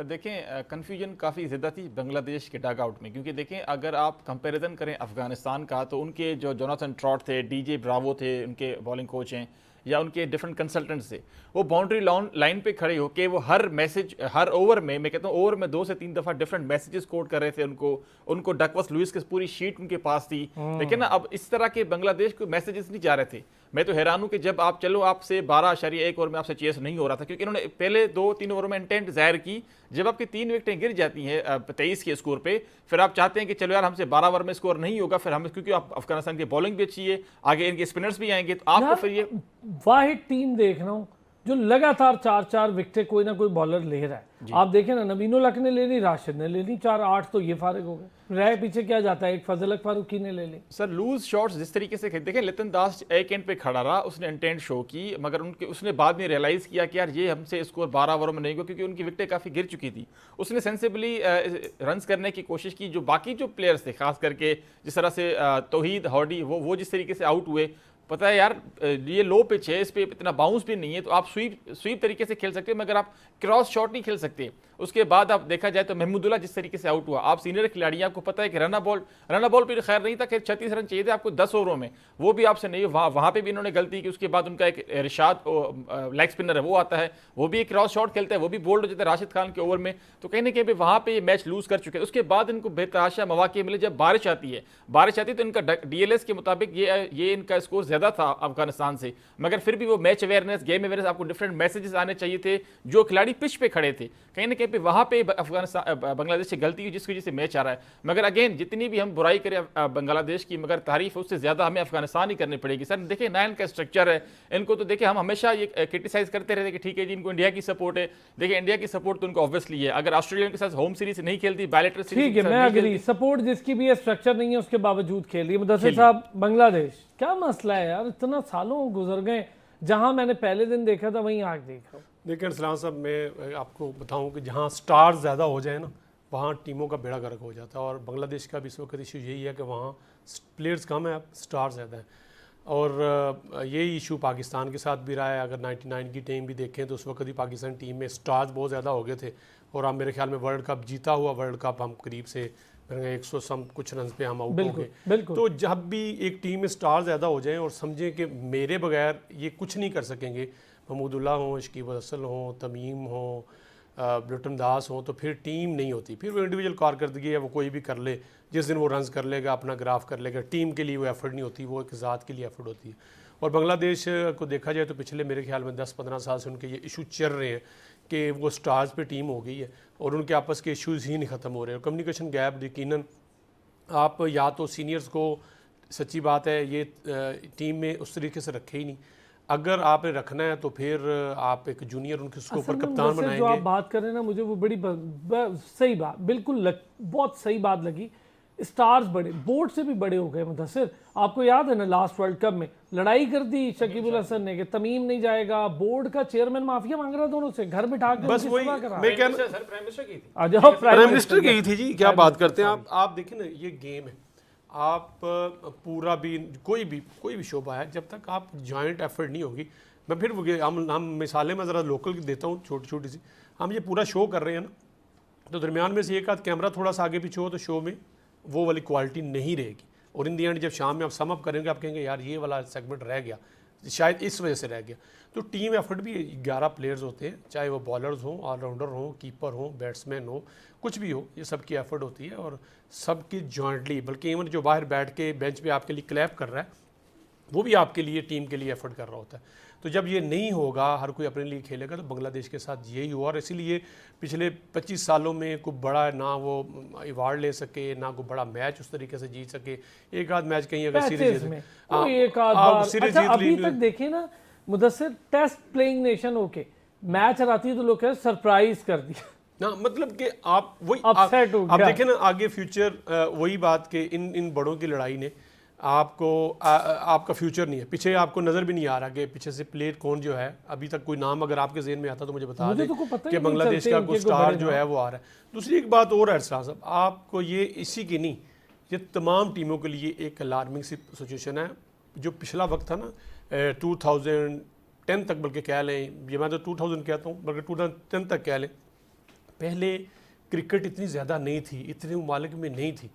देखें कन्फ्यूजन काफ़ी ज़्यादा थी बांग्लादेश के डग आउट में, क्योंकि देखें अगर आप कंपैरिजन करें अफ़गानिस्तान का तो उनके जो जोनाथन ट्रॉट थे, डीजे ब्रावो थे, उनके बॉलिंग कोच हैं, या उनके डिफरेंट कंसल्टेंट्स थे, वो बाउंड्री लाइन पे खड़े हो के वो हर मैसेज, हर ओवर में, मैं कहता हूँ ओवर में 2 से 3 दफ़ा डिफरेंट मैसेजेस कोड कर रहे थे उनको डकवर्थ लुइस की पूरी शीट उनके पास थी। लेकिन ना अब इस तरह के बांग्लादेश को मैसेजेस नहीं जा रहे थे। मैं तो हैरान हूँ कि जब आप चलो आपसे 12.1 ओवर में आपसे चेस नहीं हो रहा था, क्योंकि इन्होंने पहले 2-3 ओवर में इंटेंट जाहिर की। जब आपकी 3 विकेटें गिर जाती हैं 23 के स्कोर पे, फिर आप चाहते हैं कि चलो यार हमसे 12 ओवर में स्कोर नहीं होगा, फिर हम, क्योंकि आप अफगानिस्तान की बॉलिंग भी अच्छी है, आगे इनके स्पिनर्स भी आएंगे, तो आपको फिर ये वाहिद टीम देख रहा हूँ जो लगातार 4-4 विकेटें कोई ना कोई बॉलर ले रहा है। आप देखें ना, नबीनुल हक ने ले ली, राशिद ने ले ली 4-8, तो ये फारिग हो गए। रह पीछे क्या जाता है, एक फजल फारूकी ने ले ली। सर लूज शॉट्स जिस तरीके से देखें, लिटन दास एक एंड पे खड़ा रहा, उसने इंटेंट शो की, मगर उसने बाद में रियलाइज़ किया कि यार ये हमसे स्कोर 12 ओवर में नहीं हुआ, क्योंकि उनकी विकेटें काफ़ी गिर चुकी थी। उसने सेंसिबली रन्स करने की कोशिश की। जो बाकी जो प्लेयर्स थे, खास करके जिस तरह से तौहीद हॉडी, वो जिस तरीके से आउट हुए, पता है यार ये लो पिच है, इस पे इतना बाउंस भी नहीं है, तो आप स्वीप तरीके से खेल सकते हो, मगर आप क्रॉस शॉट नहीं खेल सकते। उसके बाद आप देखा जाए तो महमूदुल्लाह जिस तरीके से आउट हुआ, आप सीनियर खिलाड़ी आपको पता है कि रन बॉल भी खैर नहीं था, खैर 36 रन चाहिए थे आपको 10 ओवरों में, वो भी आपसे नहीं, वहाँ पे भी इन्होंने गलती की। उसके बाद उनका एक रिशाद लेग स्पिनर है वो आता है, वो भी एक क्रॉस शॉट खेलता है, वो भी बोल्ड हो जाता है राशिद खान के ओवर में, तो कहीं ना कहीं भी वहाँ पे ये मैच लूज कर चुके हैं। उसके बाद इनको बेतहाशा मौके मिले, जब बारिश आती है तो इनका DLS के मुताबिक ये इनका स्कोर ज्यादा था अफगानिस्तान से, मगर फिर भी वो मैच अवेयरनेस, गेम अवेयरनेस, आपको डिफरेंट मैसेजेस आने चाहिए थे। जो खिलाड़ी पिच पे खड़े थे, कहीं ना कहीं पे वहाँ पे अफगानिस्तान बांग्लादेश से गलती हुई, जिसकी वजह से मैच आ रहा है। मगर अगेन जितनी भी हम बुराई करें बांग्लादेश की, मगर तारीफ उससे ज्यादा हमें अफगानिस्तान ही करनी पड़ेगी। सर देखिए ना इनका स्ट्रक्चर है, इनको तो देखिए हम हमेशा ये क्रिटिसाइज करते रहते कि ठीक है जी इनको इंडिया की सपोर्ट है। देखिए इंडिया की सपोर्ट तो उनको ऑब्वियसली है, अगर ऑस्ट्रेलिया के साथ होम सीरीज नहीं खेलती, बायलैटरल सीरीज ठीक है, मैं अग्री, सपोर्ट जिसकी भी है, स्ट्रक्चर नहीं है, उसके बावजूद खेल रही है। मुदस्सिर साहब, बांग्लादेश क्या मसला है यार, इतना सालों गुजर गए, जहां मैंने पहले दिन देखा था वहीं आग देख रहा हूँ। देखिए अरसलान साहब, मैं आपको बताऊं कि जहां स्टार्स ज़्यादा हो जाए ना, वहाँ टीमों का बेड़ा गर्क हो जाता है। और बांग्लादेश का भी इस वक्त इशू यही है कि वहाँ प्लेयर्स कम है, स्टार्स ज़्यादा हैं। और यही इशू पाकिस्तान के साथ भी रहा है। अगर 99 की टीम भी देखें तो उस वक्त भी पाकिस्तान टीम में स्टार्स बहुत ज़्यादा हो गए थे। और अब मेरे ख्याल में वर्ल्ड कप जीता हुआ वर्ल्ड कप हम करीब से 100 सम कुछ रन पे हम आउट हो गए। तो जब भी एक टीम में स्टार ज़्यादा हो जाएं और समझें कि मेरे बगैर ये कुछ नहीं कर सकेंगे, महमूदुल्लाह हों, शकीब असल हों, तमीम हों, ब्रिटन दास हों, तो फिर टीम नहीं होती। फिर वो इंडिविजुअल कारकर्दगी है, वो कोई भी कर ले, जिस दिन वो रन्स कर लेगा, अपना ग्राफ कर लेगा, टीम के लिए वो एफर्ट नहीं होती, वो एक ज़ात के लिए एफर्ट होती है। और बांग्लादेश को देखा जाए तो पिछले मेरे ख्याल में 10-15 साल से उनके ये इशू चल रहे हैं कि वो स्टार्स पे टीम हो गई है और उनके आपस के इश्यूज़ ही नहीं ख़त्म हो रहे। और कम्युनिकेशन गैप यकीनन, आप या तो सीनियर्स को, सच्ची बात है ये टीम में उस तरीके से रखे ही नहीं। अगर आपने रखना है तो फिर आप एक जूनियर उनके उसके ऊपर कप्तान बनाएंगे। जो आप बात कर रहे हैं ना, मुझे वो बड़ी सही बात, बिल्कुल बहुत सही बात लगी। स्टार्स बड़े, बोर्ड से भी बड़े हो गए। मुदस्सिर, आपको याद है ना लास्ट वर्ल्ड कप में लड़ाई कर दी शकीबुल हसन ने कि तमीम नहीं जाएगा, बोर्ड का चेयरमैन माफिया मांग रहा दोनों से, घर बिठा के बस वही मैं कह प्राइम मिनिस्टर की थी जी। क्या बात करते हैं आप देखिए ना, ये गेम है, आप पूरा भी कोई भी शोबा है, जब तक आप जॉइंट एफर्ट नहीं होगी। मैं फिर हम मिसालें मैं ज़रा लोकल देता हूँ छोटी छोटी सी। हम ये पूरा शो कर रहे हैं ना, तो दरमियान में से एक आध कैमरा थोड़ा सा आगे पीछे हो तो शो में वो वाली क्वालिटी नहीं रहेगी। और इन दी एंड जब शाम में आप सम अप करेंगे, आप कहेंगे यार ये वाला सेगमेंट रह गया, शायद इस वजह से रह गया। तो टीम एफर्ट भी 11 प्लेयर्स होते हैं, चाहे वो बॉलर्स हों, ऑलराउंडर हों, कीपर हों, बैट्समैन हो, कुछ भी हो, ये सबकी एफर्ट होती है और सबकी जॉइंटली। बल्कि इवन जो बाहर बैठ के बेंच पे आपके लिए क्लैप कर रहा है, वो भी आपके लिए, टीम के लिए एफर्ट कर रहा होता है। तो जब ये नहीं होगा, हर कोई अपने लिए खेलेगा, तो बांग्लादेश के साथ यही हुआ। और इसीलिए पिछले 25 सालों में कोई बड़ा ना वो अवार्ड ले सके, ना कोई बड़ा मैच उस तरीके से जीत सके। एक आध मैच कहीं अगर सीरीज में एक आध बार, अच्छा अभी तक देखे ना मुदस्सिर, टेस्ट प्लेइंग नेशन होके मैच हराती है तो लोग कहते सरप्राइज कर दिया ना, मतलब कि आप वही अपसेट हो गया। आप देखें ना आगे फ्यूचर, वही बात कि इन बड़ों की लड़ाई ने आपको आपका फ्यूचर नहीं है, पीछे आपको नज़र भी नहीं आ रहा कि पीछे से प्लेयर कौन जो है। अभी तक कोई नाम अगर आपके ज़हन में आता तो मुझे बता दें कि बांग्लादेश का कोई स्टार जो है वो आ रहा है। दूसरी एक बात और है अरसलान साहब, आपको ये इसी की नहीं, ये तमाम टीमों के लिए एक अलार्मिंग सी सिचुएशन है। जो पिछला वक्त था ना 2010 तक, बल्कि कह लें, ये मैं तो 2000 कहता हूँ, बल्कि 2010 तक कह लें, पहले क्रिकेट इतनी ज़्यादा नहीं थी, इतने ममालिक में नहीं थी,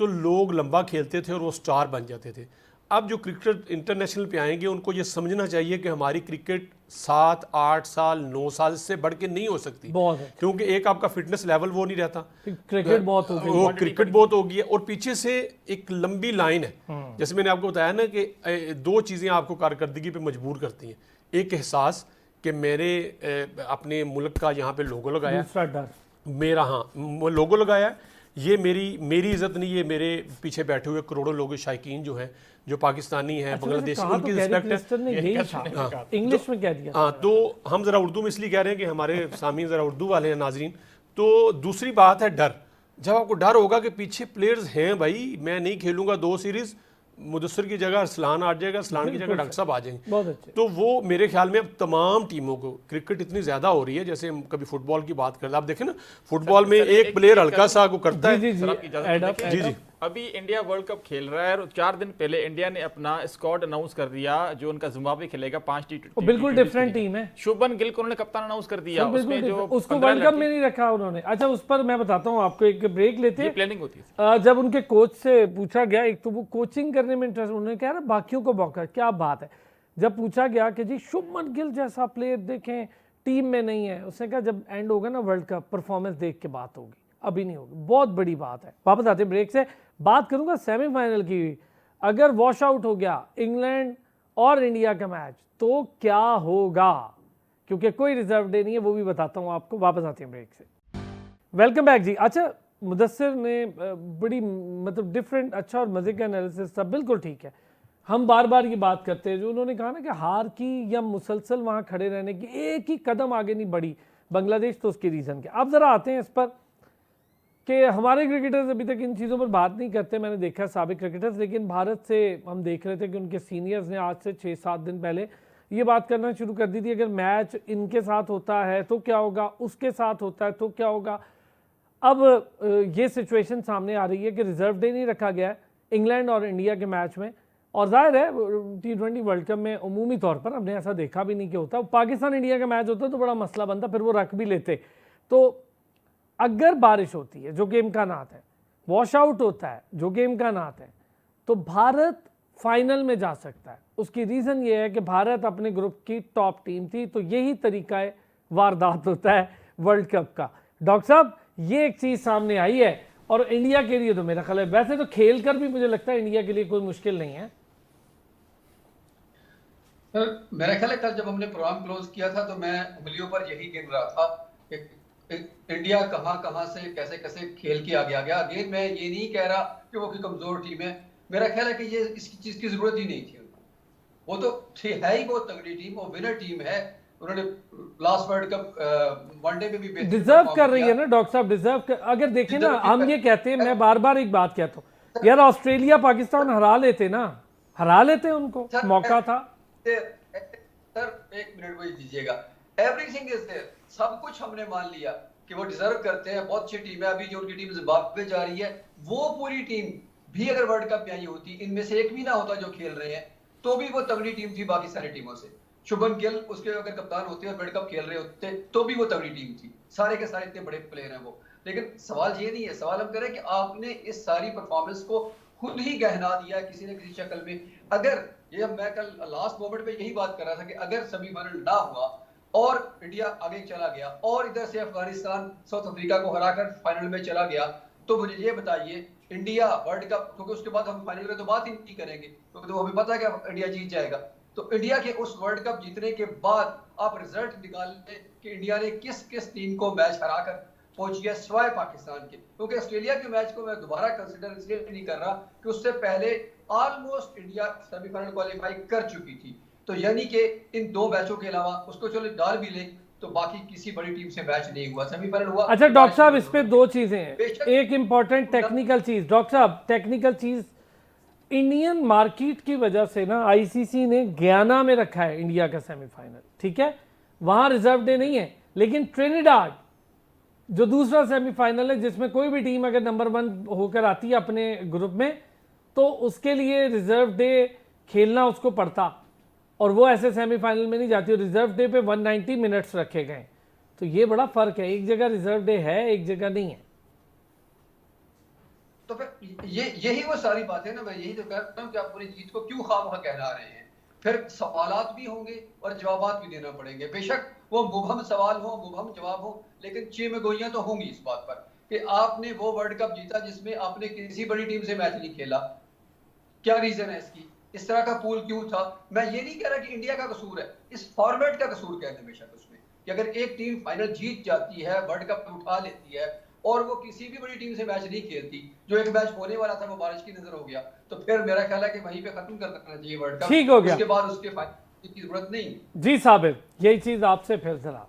तो लोग लंबा खेलते थे और वो स्टार बन जाते थे। अब जो क्रिकेट इंटरनेशनल पे आएंगे उनको ये समझना चाहिए कि हमारी क्रिकेट 7, 8 साल, 9 साल से बढ़ के नहीं हो सकती, क्योंकि एक आपका फिटनेस लेवल वो नहीं रहता, क्रिकेट बहुत हो गई, वो क्रिकेट बहुत हो गई है, और पीछे से एक लंबी लाइन है। जैसे मैंने आपको बताया ना कि 2 चीज़ें आपको कारकर्दगी पे मजबूर करती हैं। एक एहसास कि मेरे अपने मुल्क का यहाँ पे लोगो लगाया, दूसरा डर मेरा, हाँ लोगो लगाया, ये मेरी इज्जत नहीं, ये मेरे पीछे बैठे हुए करोड़ों लोग शायकीन जो हैं, जो पाकिस्तानी हैं, बांग्लादेशी, उनकी रिस्पेक्ट है। इंग्लिश में कह दिया। हाँ, तो हम ज़रा उर्दू में इसलिए कह रहे हैं कि हमारे सामीन ज़रा उर्दू वाले हैं, नाजरीन। तो दूसरी बात है डर। जब आपको डर होगा कि पीछे प्लेयर्स हैं, भाई मैं नहीं खेलूंगा 2 सीरीज़, मुदस्सिर की जगह अरसलान आ जाएगा, अरसलान की जगह डॉक्टर साहब आ जाएंगे, बहुत अच्छे। तो वो मेरे ख्याल में अब तमाम टीमों को, क्रिकेट इतनी ज़्यादा हो रही है, जैसे हम कभी फुटबॉल की बात करते हैं, आप देखें ना फुटबॉल में एक प्लेयर हल्का सा को करता है। जी अभी इंडिया वर्ल्ड कप खेल रहा है और 4 दिन पहले इंडिया ने अपना स्क्वाड अनाउंस कर दिया जो उनका जिम्बाब्वे खेलेगा 5 बिल्कुल डिफरेंट टीम है। शुभमन गिल को उन्होंने कप्तान अनाउंस कर दिया, उसमें जो उसको वर्ल्ड कप में नहीं रखा उन्होंने। अच्छा, उस पर मैं बताता हूँ आपको, एक ब्रेक लेते हैं। प्लानिंग होती है। जब उनके कोच से पूछा गया, एक तो वो कोचिंग करने में इंटरेस्ट, उन्होंने कहा ना बाकियों को मौका, क्या बात है। जब पूछा गया कि जी शुभमन गिल जैसा प्लेयर देखें टीम में नहीं है, उसने कहा जब एंड होगा ना वर्ल्ड कप परफॉर्मेंस देख के बात होगी, अभी नहीं होगी। बहुत बड़ी बात है। वापस आते ब्रेक से, बात करूंगा सेमीफाइनल की। अगर वॉश आउट हो गया इंग्लैंड और इंडिया का मैच तो क्या होगा, क्योंकि कोई रिजर्व डे नहीं है, वो भी बताता हूं आपको। वापस आते हैं ब्रेक से। वेलकम बैक जी। अच्छा, मुदस्सिर ने बड़ी मतलब डिफरेंट अच्छा और मजे का एनालिसिस था, बिल्कुल ठीक है। हम बार बार ये बात करते हैं, जो उन्होंने कहा ना कि हार की या मुसलसल वहां खड़े रहने की, एक ही कदम आगे नहीं बढ़ी बांग्लादेश, तो उसके रीज़न के। अब ज़रा आते हैं इस पर कि हमारे क्रिकेटर्स अभी तक इन चीज़ों पर बात नहीं करते। मैंने देखा साबिक क्रिकेटर्स, लेकिन भारत से हम देख रहे थे कि उनके सीनियर्स ने आज से 6-7 दिन पहले ये बात करना शुरू कर दी थी, अगर मैच इनके साथ होता है तो क्या होगा, उसके साथ होता है तो क्या होगा। अब ये सिचुएशन सामने आ रही है कि रिजर्व डे नहीं रखा गया है इंग्लैंड और इंडिया के मैच में, और जाहिर है T20 वर्ल्ड कप में उमूमी तौर पर हमने ऐसा देखा भी नहीं कि होता। पाकिस्तान इंडिया का मैच होता तो बड़ा मसला बनता, फिर वो रख भी लेते। तो अगर बारिश होती है, जो कि इम्कानात है, वॉश आउट होता है, जो कि इम्कानात है, तो भारत फाइनल में जा सकता है। उसकी रीज़न ये है कि भारत अपने ग्रुप की टॉप टीम थी, तो यही तरीका है वारदात होता है वर्ल्ड कप का। डॉक्टर साहब, ये एक चीज़ सामने आई है, और इंडिया के लिए तो मेरा ख्याल है, वैसे तो खेल कर भी मुझे लगता है इंडिया के लिए कोई मुश्किल नहीं है। मेरा ख्याल है कल जब हमने प्रोग्राम क्लोज किया था तो मैं उंगलियों पर यही गिन रहा था कि इंडिया कहां से कैसे कैसे खेल के आगे आ गया। अगेन मैं ये नहीं कह रहा कि वो कोई कमजोर टीम है, मेरा ख्याल है कि ये इसकी चीज की जरूरत ही नहीं थी उनको। वो तो है ही बहुत तगड़ी टीम, वो विनर टीम है। उन्होंने लास्ट वर्ल्ड कप वनडे में भी डिजर्व कर रही है ना डॉक्टर साहब, डिजर्व कर। अगर देखें ना, हम ये कहते हैं, मैं बार बार एक बात कहता हूँ यार, ऑस्ट्रेलिया पाकिस्तान हरा लेते ना, हरा लेते, उनको मौका था। सर एक मिनट वही दीजिएगा, एवरीथिंग इज देयर, सब कुछ हमने मान लिया कि वो डिजर्व करते हैं, बहुत अच्छी टीम है। अभी जो उनकी टीम जिम्बाब्वे जा रही है, वो पूरी टीम भी अगर वर्ल्ड कप में आई होती, इनमें से एक भी ना होता जो खेल रहे हैं, तो भी वो तगड़ी टीम थी बाकी सारी टीमों से। शुभम गिल उसके अगर कप्तान होते और वर्ल्ड कप खेल रहे होते तो भी वो तगड़ी टीम थी। सारे के सारे इतने बड़े प्लेयर हैं वो। लेकिन सवाल ये नहीं है, सवाल हम करें कि आपने इस सारी परफॉर्मेंस को खुद ही गहना दिया किसी न किसी शक्ल में। अगर ये मैं कल लास्ट मोमेंट पे यही बात कर रहा था कि अगर सेमीफाइनल ना हुआ और इंडिया आगे चला गया और इधर से अफगानिस्तान साउथ अफ्रीका को हराकर फाइनल में चला गया, तो मुझे ये बताइए इंडिया वर्ल्ड कप, क्योंकि उसके बाद हम फाइनल में तो बात ही नहीं करेंगे, क्योंकि तो हमें पता है कि इंडिया जीत जाएगा। तो इंडिया के उस वर्ल्ड कप जीतने के बाद आप रिजल्ट निकाल लें कि इंडिया ने किस किस टीम को मैच हराकर पहुंची है, सिवाय पाकिस्तान के। क्योंकि ऑस्ट्रेलिया के मैच को मैं दोबारा कंसिडर इसलिए नहीं कर रहा कि उससे पहले ऑलमोस्ट इंडिया सेमीफाइनल क्वालिफाई कर चुकी थी। तो यानी कि इन दो मैचों के अलावा उसको चलो डाल भी लें तो बाकी किसी बड़ी टीम से मैच नहीं हुआ, सेमीफाइनल हुआ। अच्छा डॉक्टर साहब, इस पे दो चीजें हैं। एक इंपॉर्टेंट टेक्निकल चीज, डॉक्टर साहब टेक्निकल चीज, इंडियन मार्केट की वजह से ना आईसीसी ने गयाना में रखा है इंडिया का सेमीफाइनल, ठीक है, वहां रिजर्व डे नहीं है। लेकिन ट्रिनिडाड जो दूसरा सेमीफाइनल है, जिसमें कोई भी टीम अगर नंबर 1 होकर आती है अपने ग्रुप में, तो उसके लिए रिजर्व डे खेलना उसको पड़ता, और वो ऐसे सेमीफाइनल में नहीं जाती। रिजर्व डे पे 190 मिनट्स रखे गए, तो ये बड़ा फर्क है, एक जगह रिजर्व डे है, एक जगह नहीं है। तो फिर यही वो सारी बातें ना, मैं यही तो कह रहा हूँ कि आप पूरी जीत को क्यों खामखा कहला रहे हैं। फिर सवालात भी होंगे और जवाबात भी देना पड़ेंगे, बेशक वो मुबहम सवाल हो, मुबहम जवाब हो, लेकिन चीमगोइयां तो होंगी इस बात पर कि आपने वो वर्ल्ड कप जीता जिसमें आपने किसी बड़ी टीम से मैच नहीं खेला। क्या रीजन है इसकी, इस तरह का पूल क्यों था? मैं ये नहीं कह रहा कि इंडिया का कसूर है, इस फॉर्मेट का कसूर कह दें बेशक उसमें, कि अगर एक टीम फाइनल जीत जाती है, वर्ल्ड कप उठा लेती है और वो किसी भी बड़ी टीम से मैच नहीं खेलती, जो एक मैच होने वाला था वो बारिश की नजर हो गया, तो फिर मेरा ख्याल है कि वहीं पे खत्म कर देना चाहिए वर्ल्ड कप। ठीक हो गया, उसके बाद उसके फाइनल की जरूरत नहीं। जी साबिर, यही चीज आपसे फिर जरा।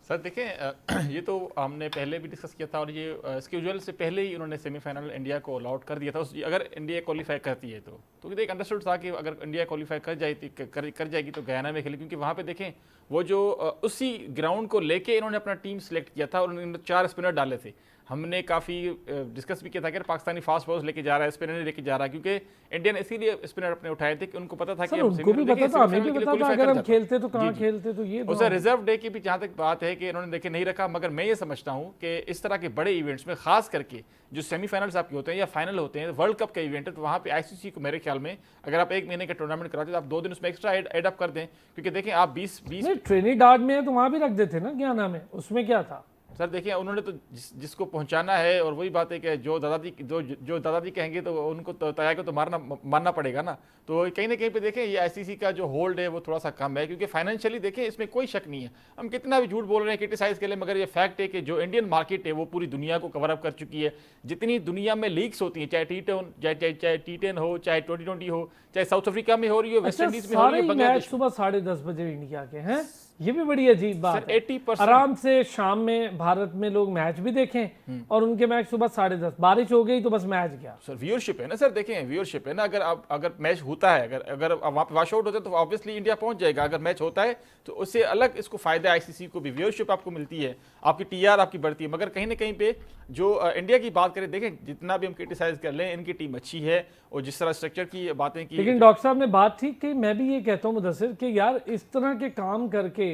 सर देखें, ये तो हमने पहले भी डिस्कस किया था, और ये स्केड्यूल से पहले ही उन्होंने सेमीफाइनल इंडिया को अलॉट कर दिया था। अगर इंडिया क्वालिफाई करती है तो एक अंडरस्टूड था कि अगर इंडिया क्वालिफाई कर जाएगी तो गयाना में खेले, क्योंकि वहाँ पे देखें वो जो उसी ग्राउंड को लेके इन्होंने अपना टीम सेलेक्ट किया था और उन्होंने 4 स्पिनर डाले थे। हमने काफ़ी डिस्कस भी किया था कि पाकिस्तानी फास्ट बॉलर्स लेके जा रहा है, स्पिनर लेके जा रहा है, क्योंकि इंडिया ने इसीलिए स्पिनर अपने उठाए थे कि उनको पता था कि सर हम उनको भी पता था, हमें भी पता था अगर हम खेलते तो कहाँ खेलते, तो ये उसे रिजर्व डे की भी जहाँ तक बात है कि इन्होंने देखे नहीं रखा। मगर मैं ये समझता हूँ कि इस तरह के बड़े इवेंट्स में खास करके जो सेमीफाइनल्स आपके होते हैं या फाइनल होते हैं, वर्ल्ड कप का इवेंट है, तो वहाँ पे आईसीसी को मेरे ख्याल में अगर आप 1 महीने का टूर्नामेंट कराते हैं तो आप 2 दिन उसमें एक्स्ट्रा एडअप कर दें, क्योंकि देखें आप 20 ट्रिनिडाड में है तो वहाँ भी रख देते ना क्या नाम है, उसमें क्या था सर। देखिए उन्होंने तो जिसको पहुंचाना है, और वही बात है कि जो दादाजी कहेंगे तो उनको तो तया को तो मानना पड़ेगा ना। तो कहीं ना कहीं पे देखें ये आईसीसी का जो होल्ड है वो थोड़ा सा कम है, क्योंकि फाइनेंशियली देखें इसमें कोई शक नहीं है, हम कितना भी झूठ बोल रहे हैं क्रिटिसाइज के लिए, मगर ये फैक्ट है कि जो इंडियन मार्केट है वो पूरी दुनिया को कवर अप कर चुकी है। जितनी दुनिया में लीग्स होती हैं, चाहे T10 हो, चाहे T20 हो, चाहे साउथ अफ्रीका में हो रही हो, वेस्ट इंडीज में हो रही है, मैच सुबह 10:30 बजे इंडिया के हैं, ये भी बड़ी अजीब बात है। 80% आराम से शाम में भारत में लोग मैच भी देखें और उनके मैच सुबह 10:30, बारिश हो गई तो बस मैच गया। सर व्यूअरशिप है ना सर, देखें व्यूअरशिप है ना। अगर मैच होता है, अगर वहाँ पे वॉश आउट होता है तो ऑब्वियसली इंडिया पहुंच जाएगा। अगर मैच होता है तो उससे अलग इसको फायदा आईसीसी को भी, व्यूअरशिप आपको मिलती है, आपकी टीआर आपकी बढ़ती है। मगर कहीं ना कहीं पे जो इंडिया की बात करें, देखें जितना भी हम क्रिटिसाइज कर लें, इनकी टीम अच्छी है और जिस तरह स्ट्रक्चर की बातें की, लेकिन डॉक्टर साहब ने बात ठीक की। मैं भी ये कहता हूँ मुदस्सिर कि यार इस तरह के काम करके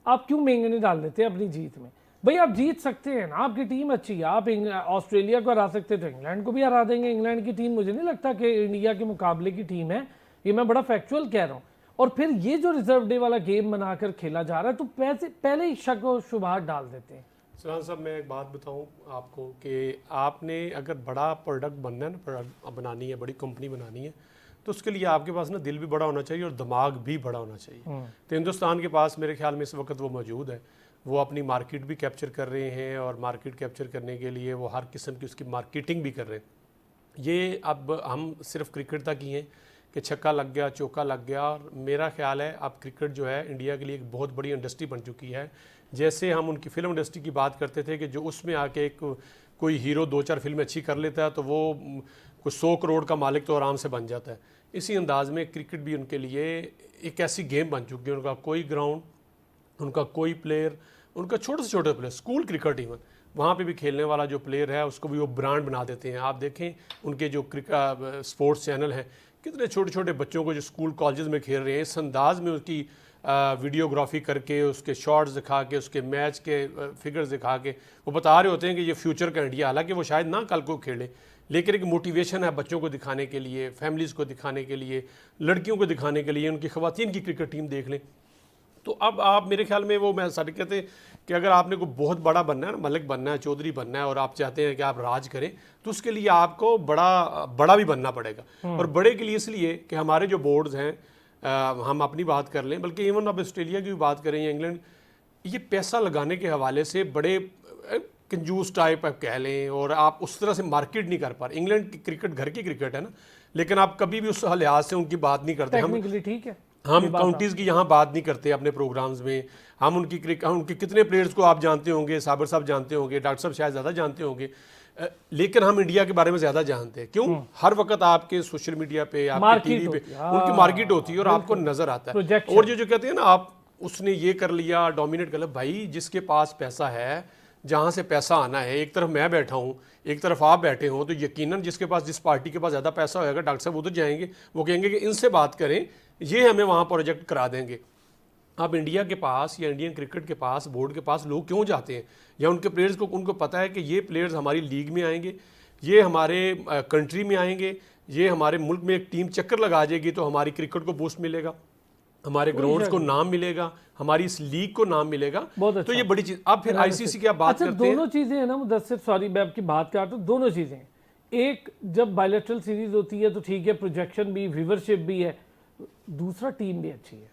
आप क्यों महंगे डाल देते हैं अपनी जीत में। भाई आप जीत सकते हैं ना, आपकी टीम अच्छी है, आप ऑस्ट्रेलिया को हरा सकते तो इंग्लैंड को भी हरा देंगे। इंग्लैंड की टीम मुझे नहीं लगता कि इंडिया के मुकाबले की टीम है, ये मैं बड़ा फैक्चुअल कह रहा हूँ। और फिर ये जो रिजर्व डे वाला गेम बनाकर खेला जा रहा है तो पहले ही शक और शुबहात डाल देते हैं। सुरान साहब मैं एक बात बताऊं आपको कि आपने अगर बड़ा प्रोडक्ट बनना है ना, प्रोडक्ट बनानी है, बड़ी कंपनी बनानी है, तो उसके लिए आपके पास ना दिल भी बड़ा होना चाहिए और दिमाग भी बड़ा होना चाहिए। तो हिंदुस्तान के पास मेरे ख्याल में इस वक्त वो मौजूद है, वो अपनी मार्केट भी कैप्चर कर रहे हैं और मार्केट कैप्चर करने के लिए वो हर किस्म की उसकी मार्केटिंग भी कर रहे हैं। ये अब हम सिर्फ क्रिकेट तक ही हैं कि छक्का लग गया, चौका लग गया, और मेरा ख्याल है अब क्रिकेट जो है इंडिया के लिए एक बहुत बड़ी इंडस्ट्री बन चुकी है। जैसे हम उनकी फिल्म इंडस्ट्री की बात करते थे कि जो उसमें आके कोई हीरो 2-4 फिल्में अच्छी कर लेता है तो वो कुछ 100 करोड़ का मालिक तो आराम से बन जाता है। इसी अंदाज में क्रिकेट भी उनके लिए एक ऐसी गेम बन चुकी है, उनका कोई ग्राउंड, उनका कोई प्लेयर, उनका छोटे से छोटे प्लेयर, स्कूल क्रिकेट इवन वहाँ पे भी खेलने वाला जो प्लेयर है उसको भी वो ब्रांड बना देते हैं। आप देखें उनके जो स्पोर्ट्स चैनल हैं, कितने छोटे छोटे बच्चों को जो स्कूल कॉलेजेस में खेल रहे हैं, इस अंदाज में उसकी वीडियोग्राफी करके, उसके शॉट्स दिखा के, उसके मैच के फिगर्स दिखा के वो बता रहे होते हैं कि ये फ्यूचर का इंडिया। हालांकि वो शायद ना कल को खेले, लेकिन एक मोटिवेशन है बच्चों को दिखाने के लिए, फैमिलीज़ को दिखाने के लिए, लड़कियों को दिखाने के लिए। उनकी ख़वातीन की क्रिकेट टीम देख लें। तो अब आप मेरे ख्याल में वो मैं सारे कहते हैं कि अगर आपने को बहुत बड़ा बनना है ना, मलिक बनना है, चौधरी बनना है, और आप चाहते हैं कि आप राज करें, तो उसके लिए आपको बड़ा भी बनना पड़ेगा। और बड़े के लिए इसलिए कि हमारे जो बोर्ड्स हैं, हम अपनी बात कर लें, बल्कि इवन अब ऑस्ट्रेलिया की भी बात करें या इंग्लैंड, ये पैसा लगाने के हवाले से बड़े कंजूस टाइप आप कह लें, और आप उस तरह से मार्केट नहीं कर पा रहे। इंग्लैंड की क्रिकेट घर की क्रिकेट है ना, लेकिन आप कभी भी उस लिहाज से उनकी बात नहीं करते। टेक्निकली ठीक है, हम काउंटीज़ की यहाँ बात नहीं करते अपने प्रोग्राम्स में। हम उनके कितने प्लेयर्स को आप जानते होंगे, साबिर साहब जानते होंगे, डॉक्टर साहब शायद ज़्यादा जानते होंगे, लेकिन हम इंडिया के बारे में ज़्यादा जानते हैं। क्यों? हर वक्त आपके सोशल मीडिया पे, आपके टीवी पे उनकी मार्केट होती है और आपको नज़र आता है। और जो कहते हैं ना, आप उसने ये कर लिया, डोमिनेट कर लिया। भाई जिसके पास पैसा है, जहाँ से पैसा आना है, एक तरफ मैं बैठा हूँ, एक तरफ आप बैठे हो, तो यकीनन जिसके पास, जिस पार्टी के पास ज़्यादा पैसा होगा, डॉक्टर साहब उधर जाएंगे, वो कहेंगे कि इनसे बात करें, ये हमें वहाँ प्रोजेक्ट करा देंगे। अब इंडिया के पास या इंडियन क्रिकेट के पास, बोर्ड के पास लोग क्यों जाते हैं, या उनके प्लेयर्स को, उनको पता है कि ये प्लेयर्स हमारी लीग में आएंगे, ये हमारे कंट्री में आएंगे, ये हमारे मुल्क में एक टीम चक्कर लगा जाएगी तो हमारी क्रिकेट को बूस्ट मिलेगा, हमारे ग्राउंड्स को नाम मिलेगा, हमारी इस लीग को नाम मिलेगा। तो ये बड़ी चीज़। अब फिर आईसीसी की आप बात करते हैं। दोनों चीज़ें हैं ना मुदस्सिर, सॉरी मैं आपकी बात कर रहा हूँ, दोनों चीज़ें। एक जब बायलैटरल सीरीज होती है तो ठीक है, प्रोजेक्शन भी, व्यूवरशिप भी है, दूसरा टीम भी अच्छी है।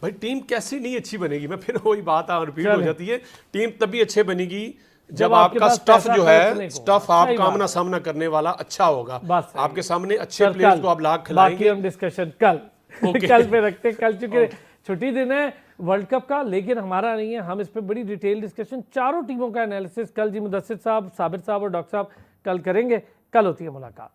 भाई टीम कैसे नहीं अच्छी बनेगी? मैं फिर वही बात रिपीट हो जाती है, टीम तभी अच्छी बनेगी जब आपका स्टफ जो है, स्टफ आपका आमना सामना करने वाला अच्छा होगा, आपके सामने अच्छे प्लेयर्स को आप लाख खिलाएंगे। बाकी हम डिस्कशन कल कल पे रखते हैं, कल चूंकि छुट्टी दिन है वर्ल्ड कप का, लेकिन हमारा नहीं है, हम इस पे बड़ी डिटेल डिस्कशन, चारों टीमों का एनालिसिस कल जी मुदस्सिर साहब, साबिर साहब और डॉक्टर साहब कल करेंगे। कल होती है मुलाकात।